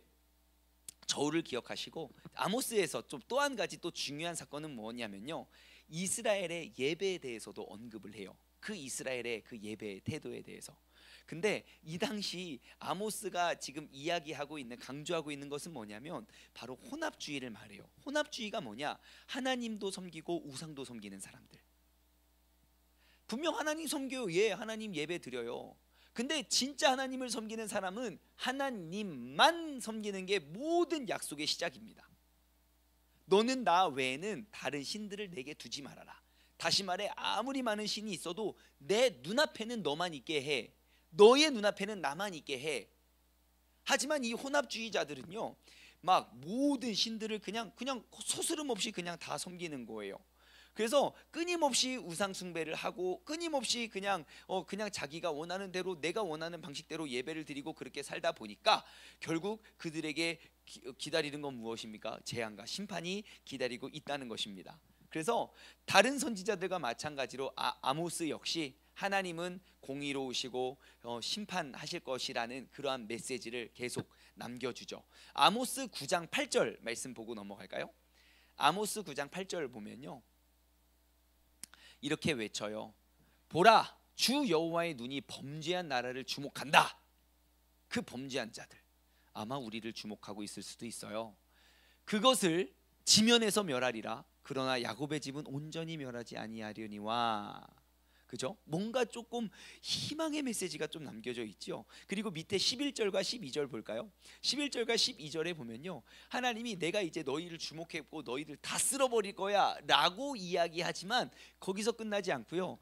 저울을 기억하시고, 아모스에서 좀 또 한 가지 또 중요한 사건은 뭐냐면요, 이스라엘의 예배에 대해서도 언급을 해요. 그 이스라엘의 그 예배의 태도에 대해서. 근데 이 당시 아모스가 지금 이야기하고 있는, 강조하고 있는 것은 뭐냐면 바로 혼합주의를 말해요. 혼합주의가 뭐냐? 하나님도 섬기고 우상도 섬기는 사람들. 분명 하나님 섬겨요. 예, 하나님 예배 드려요. 근데 진짜 하나님을 섬기는 사람은 하나님만 섬기는 게 모든 약속의 시작입니다. 너는 나 외에는 다른 신들을 내게 두지 말아라. 다시 말해, 아무리 많은 신이 있어도 내 눈앞에는 너만 있게 해. 너의 눈앞에는 나만 있게 해. 하지만 이 혼합주의자들은요, 막 모든 신들을 그냥 소스름 없이 그냥 다 섬기는 거예요. 그래서 끊임없이 우상 숭배를 하고 끊임없이 그냥 자기가 원하는 대로, 내가 원하는 방식대로 예배를 드리고 그렇게 살다 보니까 결국 그들에게 기다리는 건 무엇입니까? 재앙과 심판이 기다리고 있다는 것입니다. 그래서 다른 선지자들과 마찬가지로 아모스 역시 하나님은 공의로우시고 심판하실 것이라는 그러한 메시지를 계속 남겨주죠. 아모스 9장 8절 말씀 보고 넘어갈까요? 아모스 9장 8절 보면요, 이렇게 외쳐요. 보라, 주 여호와의 눈이 범죄한 나라를 주목한다. 그 범죄한 자들, 아마 우리를 주목하고 있을 수도 있어요. 그것을 지면에서 멸하리라. 그러나 야곱의 집은 온전히 멸하지 아니하려니와. 그죠? 뭔가 조금 희망의 메시지가 좀 남겨져 있죠. 그리고 밑에 11절과 12절 볼까요? 11절과 12절에 보면요, 하나님이 내가 이제 너희를 주목했고 너희를 다 쓸어버릴 거야 라고 이야기하지만 거기서 끝나지 않고요,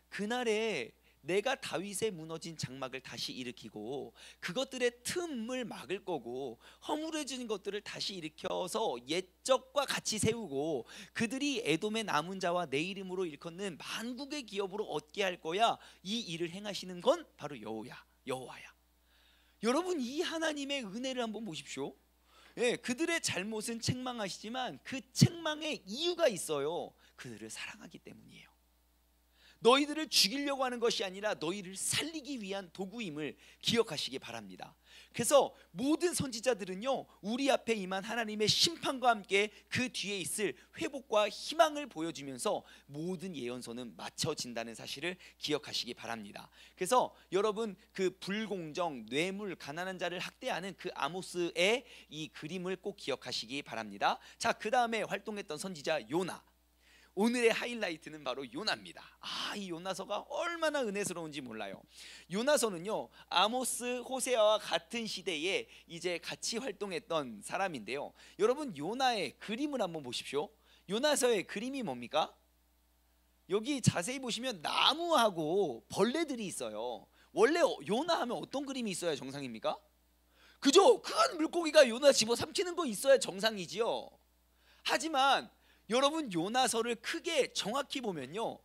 그날에 내가 다윗의 무너진 장막을 다시 일으키고 그것들의 틈을 막을 거고 허물어진 것들을 다시 일으켜서 옛적과 같이 세우고 그들이 에돔의 남은 자와 내 이름으로 일컫는 만국의 기업으로 얻게 할 거야. 이 일을 행하시는 건 바로 여호와야. 여러분, 이 하나님의 은혜를 한번 보십시오. 예, 그들의 잘못은 책망하시지만 그 책망의 이유가 있어요. 그들을 사랑하기 때문이에요. 너희들을 죽이려고 하는 것이 아니라 너희를 살리기 위한 도구임을 기억하시기 바랍니다. 그래서 모든 선지자들은요, 우리 앞에 임한 하나님의 심판과 함께 그 뒤에 있을 회복과 희망을 보여주면서 모든 예언서는 맞춰진다는 사실을 기억하시기 바랍니다. 그래서 여러분, 그 불공정, 뇌물, 가난한 자를 학대하는 그 아모스의 이 그림을 꼭 기억하시기 바랍니다. 자, 그 다음에 활동했던 선지자 요나. 오늘의 하이라이트는 바로 요나입니다. 이 요나서가 얼마나 은혜스러운지 몰라요. 요나서는요, 아모스, 호세아와 같은 시대에 이제 같이 활동했던 사람인데요. 여러분, 요나의 그림을 한번 보십시오. 요나서의 그림이 뭡니까? 여기 자세히 보시면 나무하고 벌레들이 있어요. 원래 요나 하면 어떤 그림이 있어야 정상입니까? 그죠? 큰 물고기가 요나 집어 삼키는 거 있어야 정상이지요. 하지만 여러분, 요나서를 크게 정확히 보면요,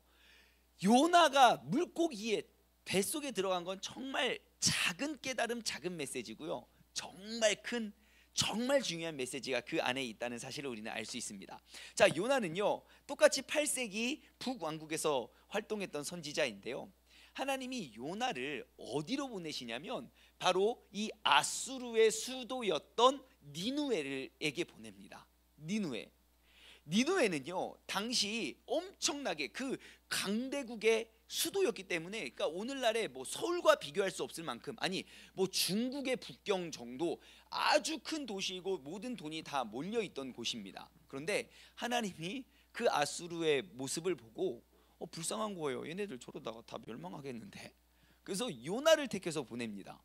요나가 물고기의 뱃속에 들어간 건 정말 작은 깨달음, 작은 메시지고요, 정말 큰, 정말 중요한 메시지가 그 안에 있다는 사실을 우리는 알 수 있습니다. 자, 요나는요, 똑같이 8세기 북왕국에서 활동했던 선지자인데요, 하나님이 요나를 어디로 보내시냐면 바로 이 아수르의 수도였던 니느웨에게 보냅니다. 니느웨는요, 당시 엄청나게 그 강대국의 수도였기 때문에, 그러니까 오늘날의 뭐 서울과 비교할 수 없을 만큼, 아니 뭐 중국의 북경 정도 아주 큰 도시이고 모든 돈이 다 몰려 있던 곳입니다. 그런데 하나님이 그 아수르의 모습을 보고 불쌍한 거예요. 얘네들 저러다가 다 멸망하겠는데. 그래서 요나를 택해서 보냅니다.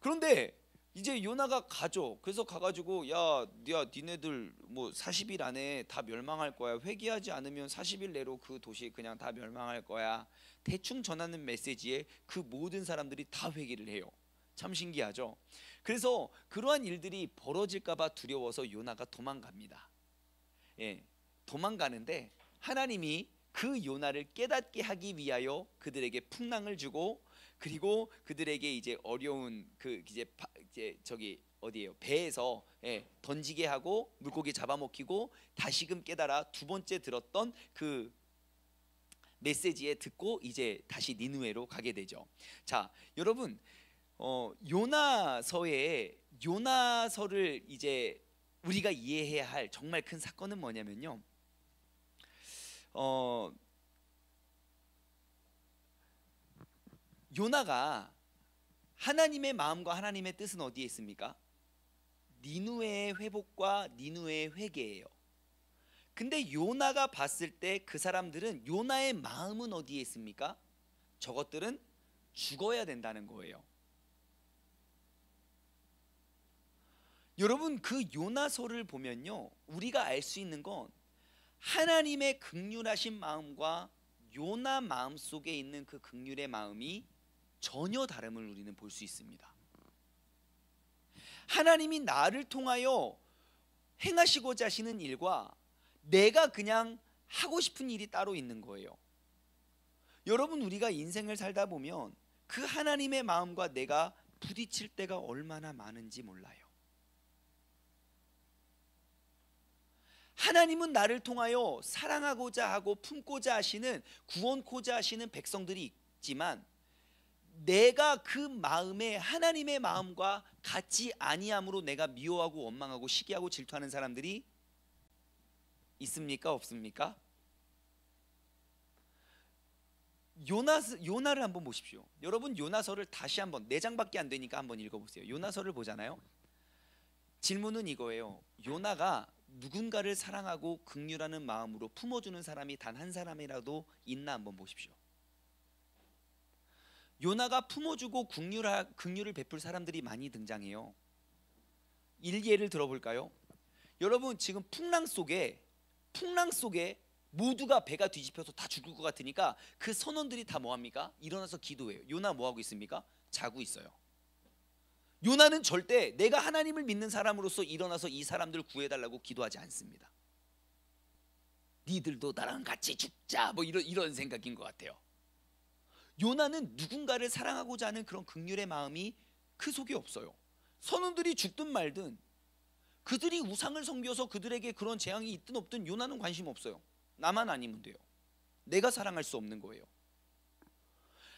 그런데 이제 요나가 가죠. 그래서 가가지고 야 니네들 뭐 40일 안에 다 멸망할 거야. 회개하지 않으면 40일 내로 그 도시 그냥 다 멸망할 거야. 대충 전하는 메시지에 그 모든 사람들이 다 회개를 해요. 참 신기하죠. 그래서 그러한 일들이 벌어질까봐 두려워서 요나가 도망갑니다. 예, 도망가는데 하나님이 그 요나를 깨닫게 하기 위하여 그들에게 풍랑을 주고, 그리고 그들에게 이제 어려운 그 이제 저기 어디예요? 배에서 던지게 하고 물고기 잡아먹히고 다시금 깨달아 두 번째 들었던 그 메시지에 듣고 이제 다시 니느웨로 가게 되죠. 자, 여러분, 요나서를 이제 우리가 이해해야 할 정말 큰 사건은 뭐냐면요. 요나가 하나님의 마음과 하나님의 뜻은 어디에 있습니까? 니느웨의 회복과 니느웨의 회개예요. 근데 요나가 봤을 때 그 사람들은 요나의 마음은 어디에 있습니까? 저것들은 죽어야 된다는 거예요. 여러분, 그 요나서를 보면요, 우리가 알 수 있는 건 하나님의 긍휼하신 마음과 요나 마음 속에 있는 그 긍휼의 마음이 전혀 다름을 우리는 볼 수 있습니다. 하나님이 나를 통하여 행하시고자 하시는 일과 내가 그냥 하고 싶은 일이 따로 있는 거예요. 여러분, 우리가 인생을 살다 보면 그 하나님의 마음과 내가 부딪힐 때가 얼마나 많은지 몰라요. 하나님은 나를 통하여 사랑하고자 하고 품고자 하시는, 구원코자 하시는 백성들이 있지만 내가 그 마음에 하나님의 마음과 같지 아니함으로 내가 미워하고 원망하고 시기하고 질투하는 사람들이 있습니까? 없습니까? 요나를 한번 보십시오. 여러분, 요나서를 다시 한번 4장밖에 안 되니까 한번 읽어보세요. 요나서를 보잖아요. 질문은 이거예요. 요나가 누군가를 사랑하고 긍휼하는 마음으로 품어주는 사람이 단 한 사람이라도 있나 한번 보십시오. 요나가 품어주고 긍휼을 베풀 사람들이 많이 등장해요. 일예를 들어볼까요? 여러분, 지금 풍랑 속에 모두가 배가 뒤집혀서 다 죽을 것 같으니까 그 선원들이 다 뭐합니까? 일어나서 기도해요. 요나 뭐하고 있습니까? 자고 있어요. 요나는 절대 내가 하나님을 믿는 사람으로서 일어나서 이 사람들을 구해달라고 기도하지 않습니다. 니들도 나랑 같이 죽자, 뭐 이런 생각인 것 같아요. 요나는 누군가를 사랑하고자 하는 그런 긍휼의 마음이 그 속에 없어요. 선원들이 죽든 말든, 그들이 우상을 섬겨서 그들에게 그런 재앙이 있든 없든 요나는 관심 없어요. 나만 아니면 돼요. 내가 사랑할 수 없는 거예요.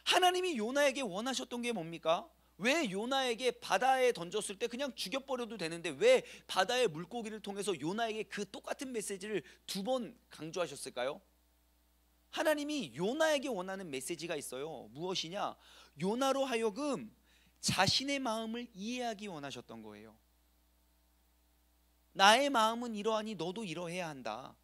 하나님이 요나에게 원하셨던 게 뭡니까? 왜 요나에게 바다에 던졌을 때 그냥 죽여버려도 되는데 왜 바다의 물고기를 통해서 요나에게 그 똑같은 메시지를 2번 강조하셨을까요? 하나님이 요나에게 원하는 메시지가 있어요. 무엇이냐? 요나로 하여금 자신의 마음을 이해하기 원하셨던 거예요. 나의 마음은 이러하니 너도 이러해야 한다.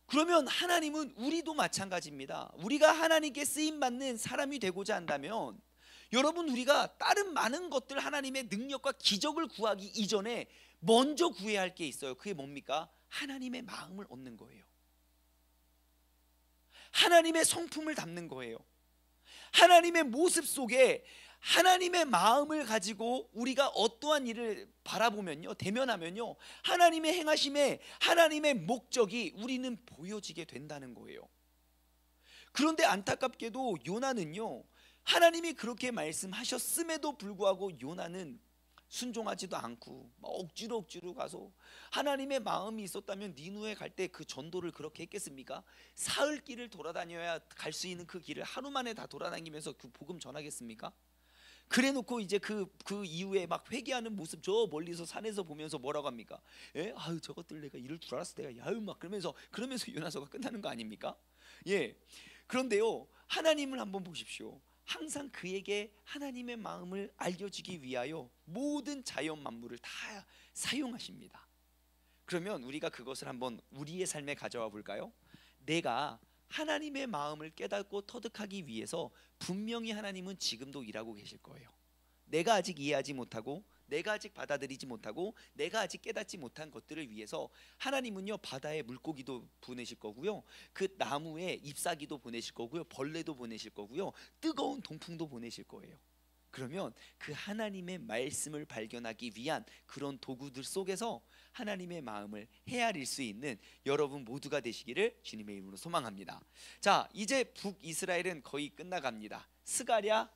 그러면 하나님은 우리도 마찬가지입니다. 우리가 하나님께 쓰임받는 사람이 되고자 한다면 여러분, 우리가 다른 많은 것들, 하나님의 능력과 기적을 구하기 이전에 먼저 구해야 할 게 있어요. 그게 뭡니까? 하나님의 마음을 얻는 거예요. 하나님의 성품을 담는 거예요. 하나님의 모습 속에 하나님의 마음을 가지고 우리가 어떠한 일을 바라보면요, 대면하면요, 하나님의 행하심에 하나님의 목적이 우리는 보여지게 된다는 거예요. 그런데 안타깝게도 요나는요, 하나님이 그렇게 말씀하셨음에도 불구하고 요나는 순종하지도 않고 억지로 가서, 하나님의 마음이 있었다면 니느웨 갈 때 그 전도를 그렇게 했겠습니까? 사흘 길을 돌아다녀야 갈 수 있는 그 길을 하루 만에 다 돌아다니면서 그 복음 전하겠습니까? 그래 놓고 이제 그 이후에 막 회개하는 모습 저 멀리서 산에서 보면서 뭐라고 합니까? 아유, 저것들 내가 이럴 줄 알았어, 내가 야유 막 그러면서 요나서가 끝나는 거 아닙니까? 예. 그런데요, 하나님을 한번 보십시오. 항상 그에게 하나님의 마음을 알려주기 위하여 모든 자연 만물을 다 사용하십니다. 그러면 우리가 그것을 한번 우리의 삶에 가져와 볼까요? 내가 하나님의 마음을 깨닫고 터득하기 위해서 분명히 하나님은 지금도 일하고 계실 거예요. 내가 아직 이해하지 못하고 내가 아직 받아들이지 못하고 내가 아직 깨닫지 못한 것들을 위해서 하나님은요 바다에 물고기도 보내실 거고요, 그 나무에 잎사귀도 보내실 거고요, 벌레도 보내실 거고요, 뜨거운 동풍도 보내실 거예요. 그러면 그 하나님의 말씀을 발견하기 위한 그런 도구들 속에서 하나님의 마음을 헤아릴 수 있는 여러분 모두가 되시기를 주님의 이름으로 소망합니다. 자, 이제 북이스라엘은 거의 끝나갑니다. 스가랴,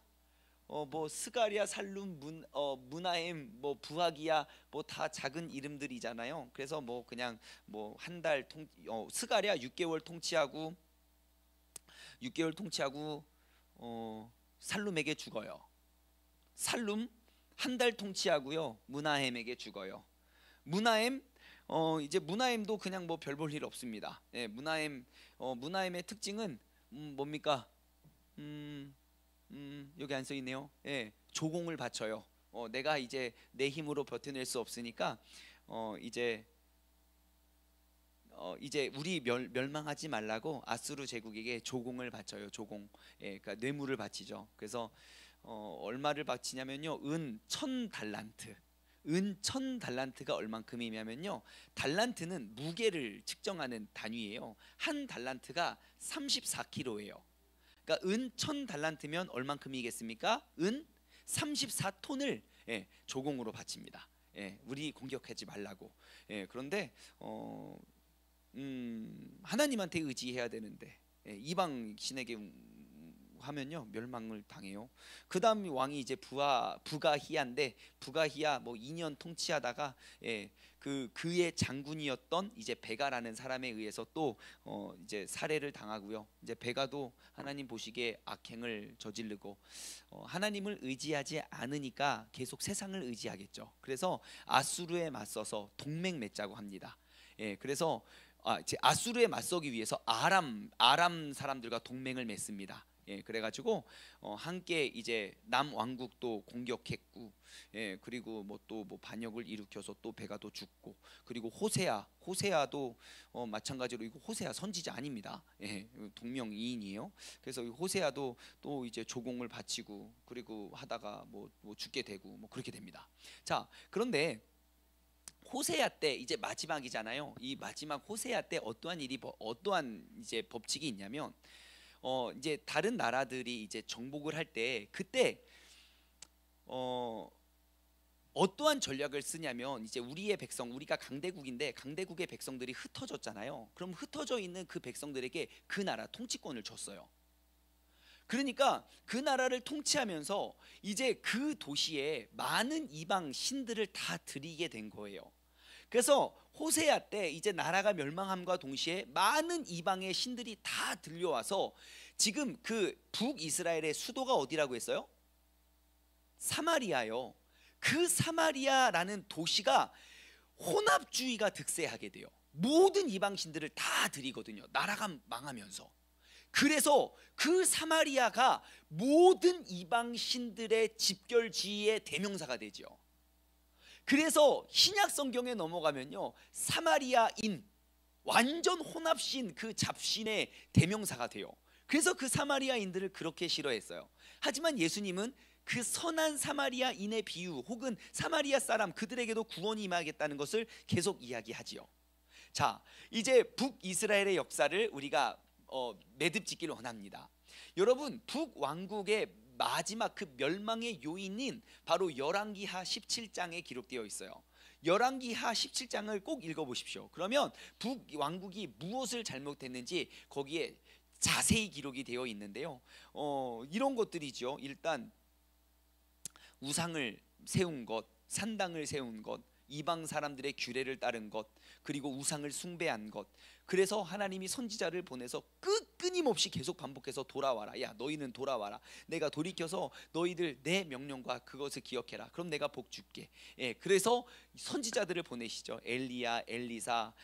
스가랴, 살룸, 무나임, 부하기야, 다 작은 이름들이잖아요. 그래서 그냥 한 달 스가랴 6개월 통치하고 살룸에게 죽어요. 살룸 한 달 통치하고요, 무나햄에게 죽어요. 무나햄, 이제 무나햄도 그냥 별 볼 일 없습니다. 예, 무나햄의 특징은 뭡니까? 여기 안 써 있네요. 예, 조공을 바쳐요. 내가 이제 내 힘으로 버텨낼 수 없으니까 이제 우리 멸망하지 말라고 아수르 제국에게 조공을 바쳐요. 조공, 예, 그러니까 뇌물을 바치죠. 그래서 얼마를 바치냐면요, 은 1000달란트. 은 1000달란트가 얼만큼이냐면요, 달란트는 무게를 측정하는 단위예요. 한 달란트가 34kg예요. 그러니까 은 1000달란트면 얼만큼이겠습니까? 은 34톤을 조공으로 바칩니다. 우리 공격하지 말라고. 그런데 하나님한테 의지해야 되는데 이방 신에게 하면요 멸망을 당해요. 그 다음 왕이 이제 부가히야인데, 부가히야 2년 통치하다가 그의 장군이었던 이제 베가라는 사람에 의해서 또 이제 살해를 당하고요. 이제 베가도 하나님 보시기에 악행을 저지르고 하나님을 의지하지 않으니까 계속 세상을 의지하겠죠. 그래서 아수르에 맞서서 동맹 맺자고 합니다. 그래서 아수르에 맞서기 위해서 아람 사람들과 동맹을 맺습니다. 그래가지고 함께 이제 남왕국도 공격했고, 그리고 또 반역을 일으켜서 또 베가도 죽고, 그리고 호세아도 마찬가지로, 이거 호세아 선지자 아닙니다. 동명이인이에요. 그래서 호세아도 또 이제 조공을 바치고 그리고 하다가 죽게 되고 그렇게 됩니다. 자, 그런데 호세아 때 이제 마지막이잖아요. 이 마지막 호세아 때 어떠한 이제 법칙이 있냐면, 이제 다른 나라들이 이제 정복을 할 때 그때 어떠한 전략을 쓰냐면, 이제 우리의 백성, 우리가 강대국인데 강대국의 백성들이 흩어졌잖아요. 그럼 흩어져 있는 그 백성들에게 그 나라 통치권을 줬어요. 그러니까 그 나라를 통치하면서 이제 그 도시에 많은 이방 신들을 다 들이게 된 거예요. 그래서 호세아 때 이제 나라가 멸망함과 동시에 많은 이방의 신들이 다 들려와서 지금 그 북이스라엘의 수도가 어디라고 했어요? 사마리아요. 그 사마리아라는 도시가 혼합주의가 득세하게 돼요. 모든 이방 신들을 다 들이거든요, 나라가 망하면서. 그래서 그 사마리아가 모든 이방 신들의 집결지의 대명사가 되죠. 그래서 신약 성경에 넘어가면요, 사마리아인, 완전 혼합신, 그 잡신의 대명사가 돼요. 그래서 그 사마리아인들을 그렇게 싫어했어요. 하지만 예수님은 그 선한 사마리아인의 비유, 혹은 사마리아 사람, 그들에게도 구원이 임하겠다는 것을 계속 이야기하지요. 자, 이제 북이스라엘의 역사를 우리가 매듭짓기를 원합니다. 여러분, 북왕국의 마지막 그 멸망의 요인인 바로 열왕기하 17장에 기록되어 있어요. 열왕기하 17장을 꼭 읽어보십시오. 그러면 북왕국이 무엇을 잘못했는지 거기에 자세히 기록이 되어 있는데요, 이런 것들이죠. 일단 우상을 세운 것, 산당을 세운 것, 이방 사람들의 규례를 따른 것, 그리고 우상을 숭배한 것. 그래서 하나님이 선지자를 보내서 끊임없이 계속 반복해서 돌아와라, 야 너희는 돌아와라, 내가 돌이켜서 너희들 내 명령과 그것을 기억해라, 그럼 내가 복 줄게. 그래서 선지자들을 보내시죠. 엘리야, 엘리사,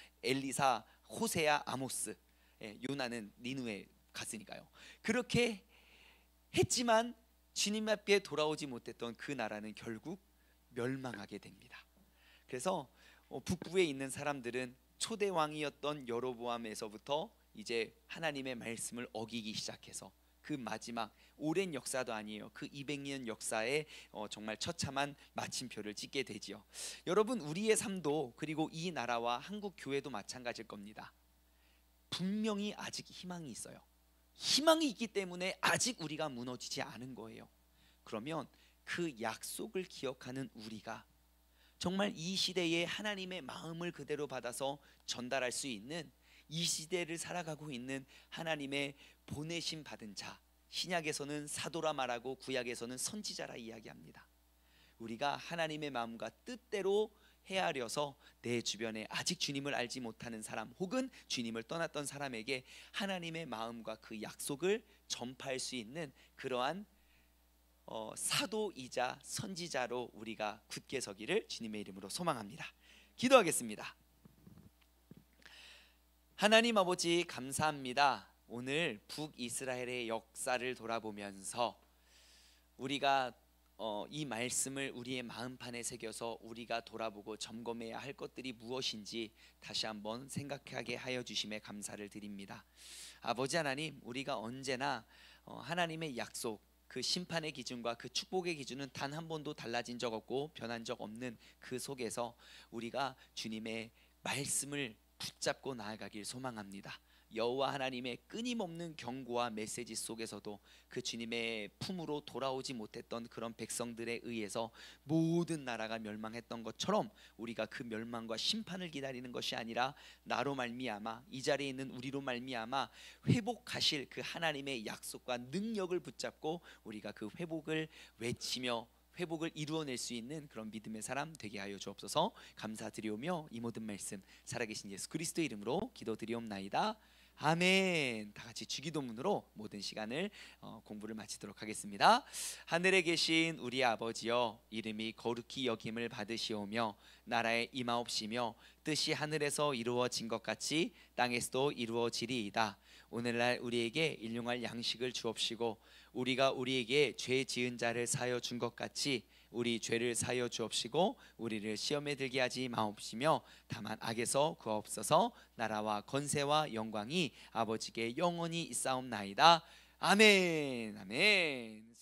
호세야, 아모스. 요나는 니누에 갔으니까요. 그렇게 했지만 주님 앞에 돌아오지 못했던 그 나라는 결국 멸망하게 됩니다. 그래서 북부에 있는 사람들은 초대 왕이었던 여로보암에서부터 이제 하나님의 말씀을 어기기 시작해서 그 마지막 오랜 역사도 아니에요. 그 200년 역사에 정말 처참한 마침표를 찍게 되지요. 여러분, 우리의 삶도 그리고 이 나라와 한국 교회도 마찬가지일 겁니다. 분명히 아직 희망이 있어요. 희망이 있기 때문에 아직 우리가 무너지지 않은 거예요. 그러면 그 약속을 기억하는 우리가 정말 이 시대에 하나님의 마음을 그대로 받아서 전달할 수 있는, 이 시대를 살아가고 있는 하나님의 보내심 받은 자, 신약에서는 사도라 말하고 구약에서는 선지자라 이야기합니다. 우리가 하나님의 마음과 뜻대로 헤아려서 내 주변에 아직 주님을 알지 못하는 사람 혹은 주님을 떠났던 사람에게 하나님의 마음과 그 약속을 전파할 수 있는 그러한 사도이자 선지자로 우리가 굳게 서기를 주님의 이름으로 소망합니다. 기도하겠습니다. 하나님 아버지, 감사합니다. 오늘 북이스라엘의 역사를 돌아보면서 우리가 이 말씀을 우리의 마음판에 새겨서 우리가 돌아보고 점검해야 할 것들이 무엇인지 다시 한번 생각하게 하여 주심에 감사를 드립니다. 아버지 하나님, 우리가 언제나 하나님의 약속, 그 심판의 기준과 그 축복의 기준은 단 한 번도 달라진 적 없고 변한 적 없는 그 속에서 우리가 주님의 말씀을 붙잡고 나아가길 소망합니다. 여호와 하나님의 끊임없는 경고와 메시지 속에서도 그 주님의 품으로 돌아오지 못했던 그런 백성들에 의해서 모든 나라가 멸망했던 것처럼 우리가 그 멸망과 심판을 기다리는 것이 아니라 나로 말미암아, 이 자리에 있는 우리로 말미암아 회복하실 그 하나님의 약속과 능력을 붙잡고 우리가 그 회복을 외치며 회복을 이루어낼 수 있는 그런 믿음의 사람 되게 하여 주옵소서. 감사드리오며 이 모든 말씀 살아계신 예수 그리스도 이름으로 기도드리옵나이다. 아멘. 다 같이 주기도문으로 모든 시간을 공부를 마치도록 하겠습니다. 하늘에 계신 우리 아버지여, 이름이 거룩히 여김을 받으시오며 나라에 임하옵시며 뜻이 하늘에서 이루어진 것 같이 땅에서도 이루어지리이다. 오늘날 우리에게 일용할 양식을 주옵시고 우리가 우리에게 죄 지은 자를 사하여 준 것 같이 우리 죄를 사하여 주옵시고 우리를 시험에 들게 하지 마옵시며 다만 악에서 구하옵소서. 나라와 권세와 영광이 아버지께 영원히 있사옵나이다. 아멘. 아멘.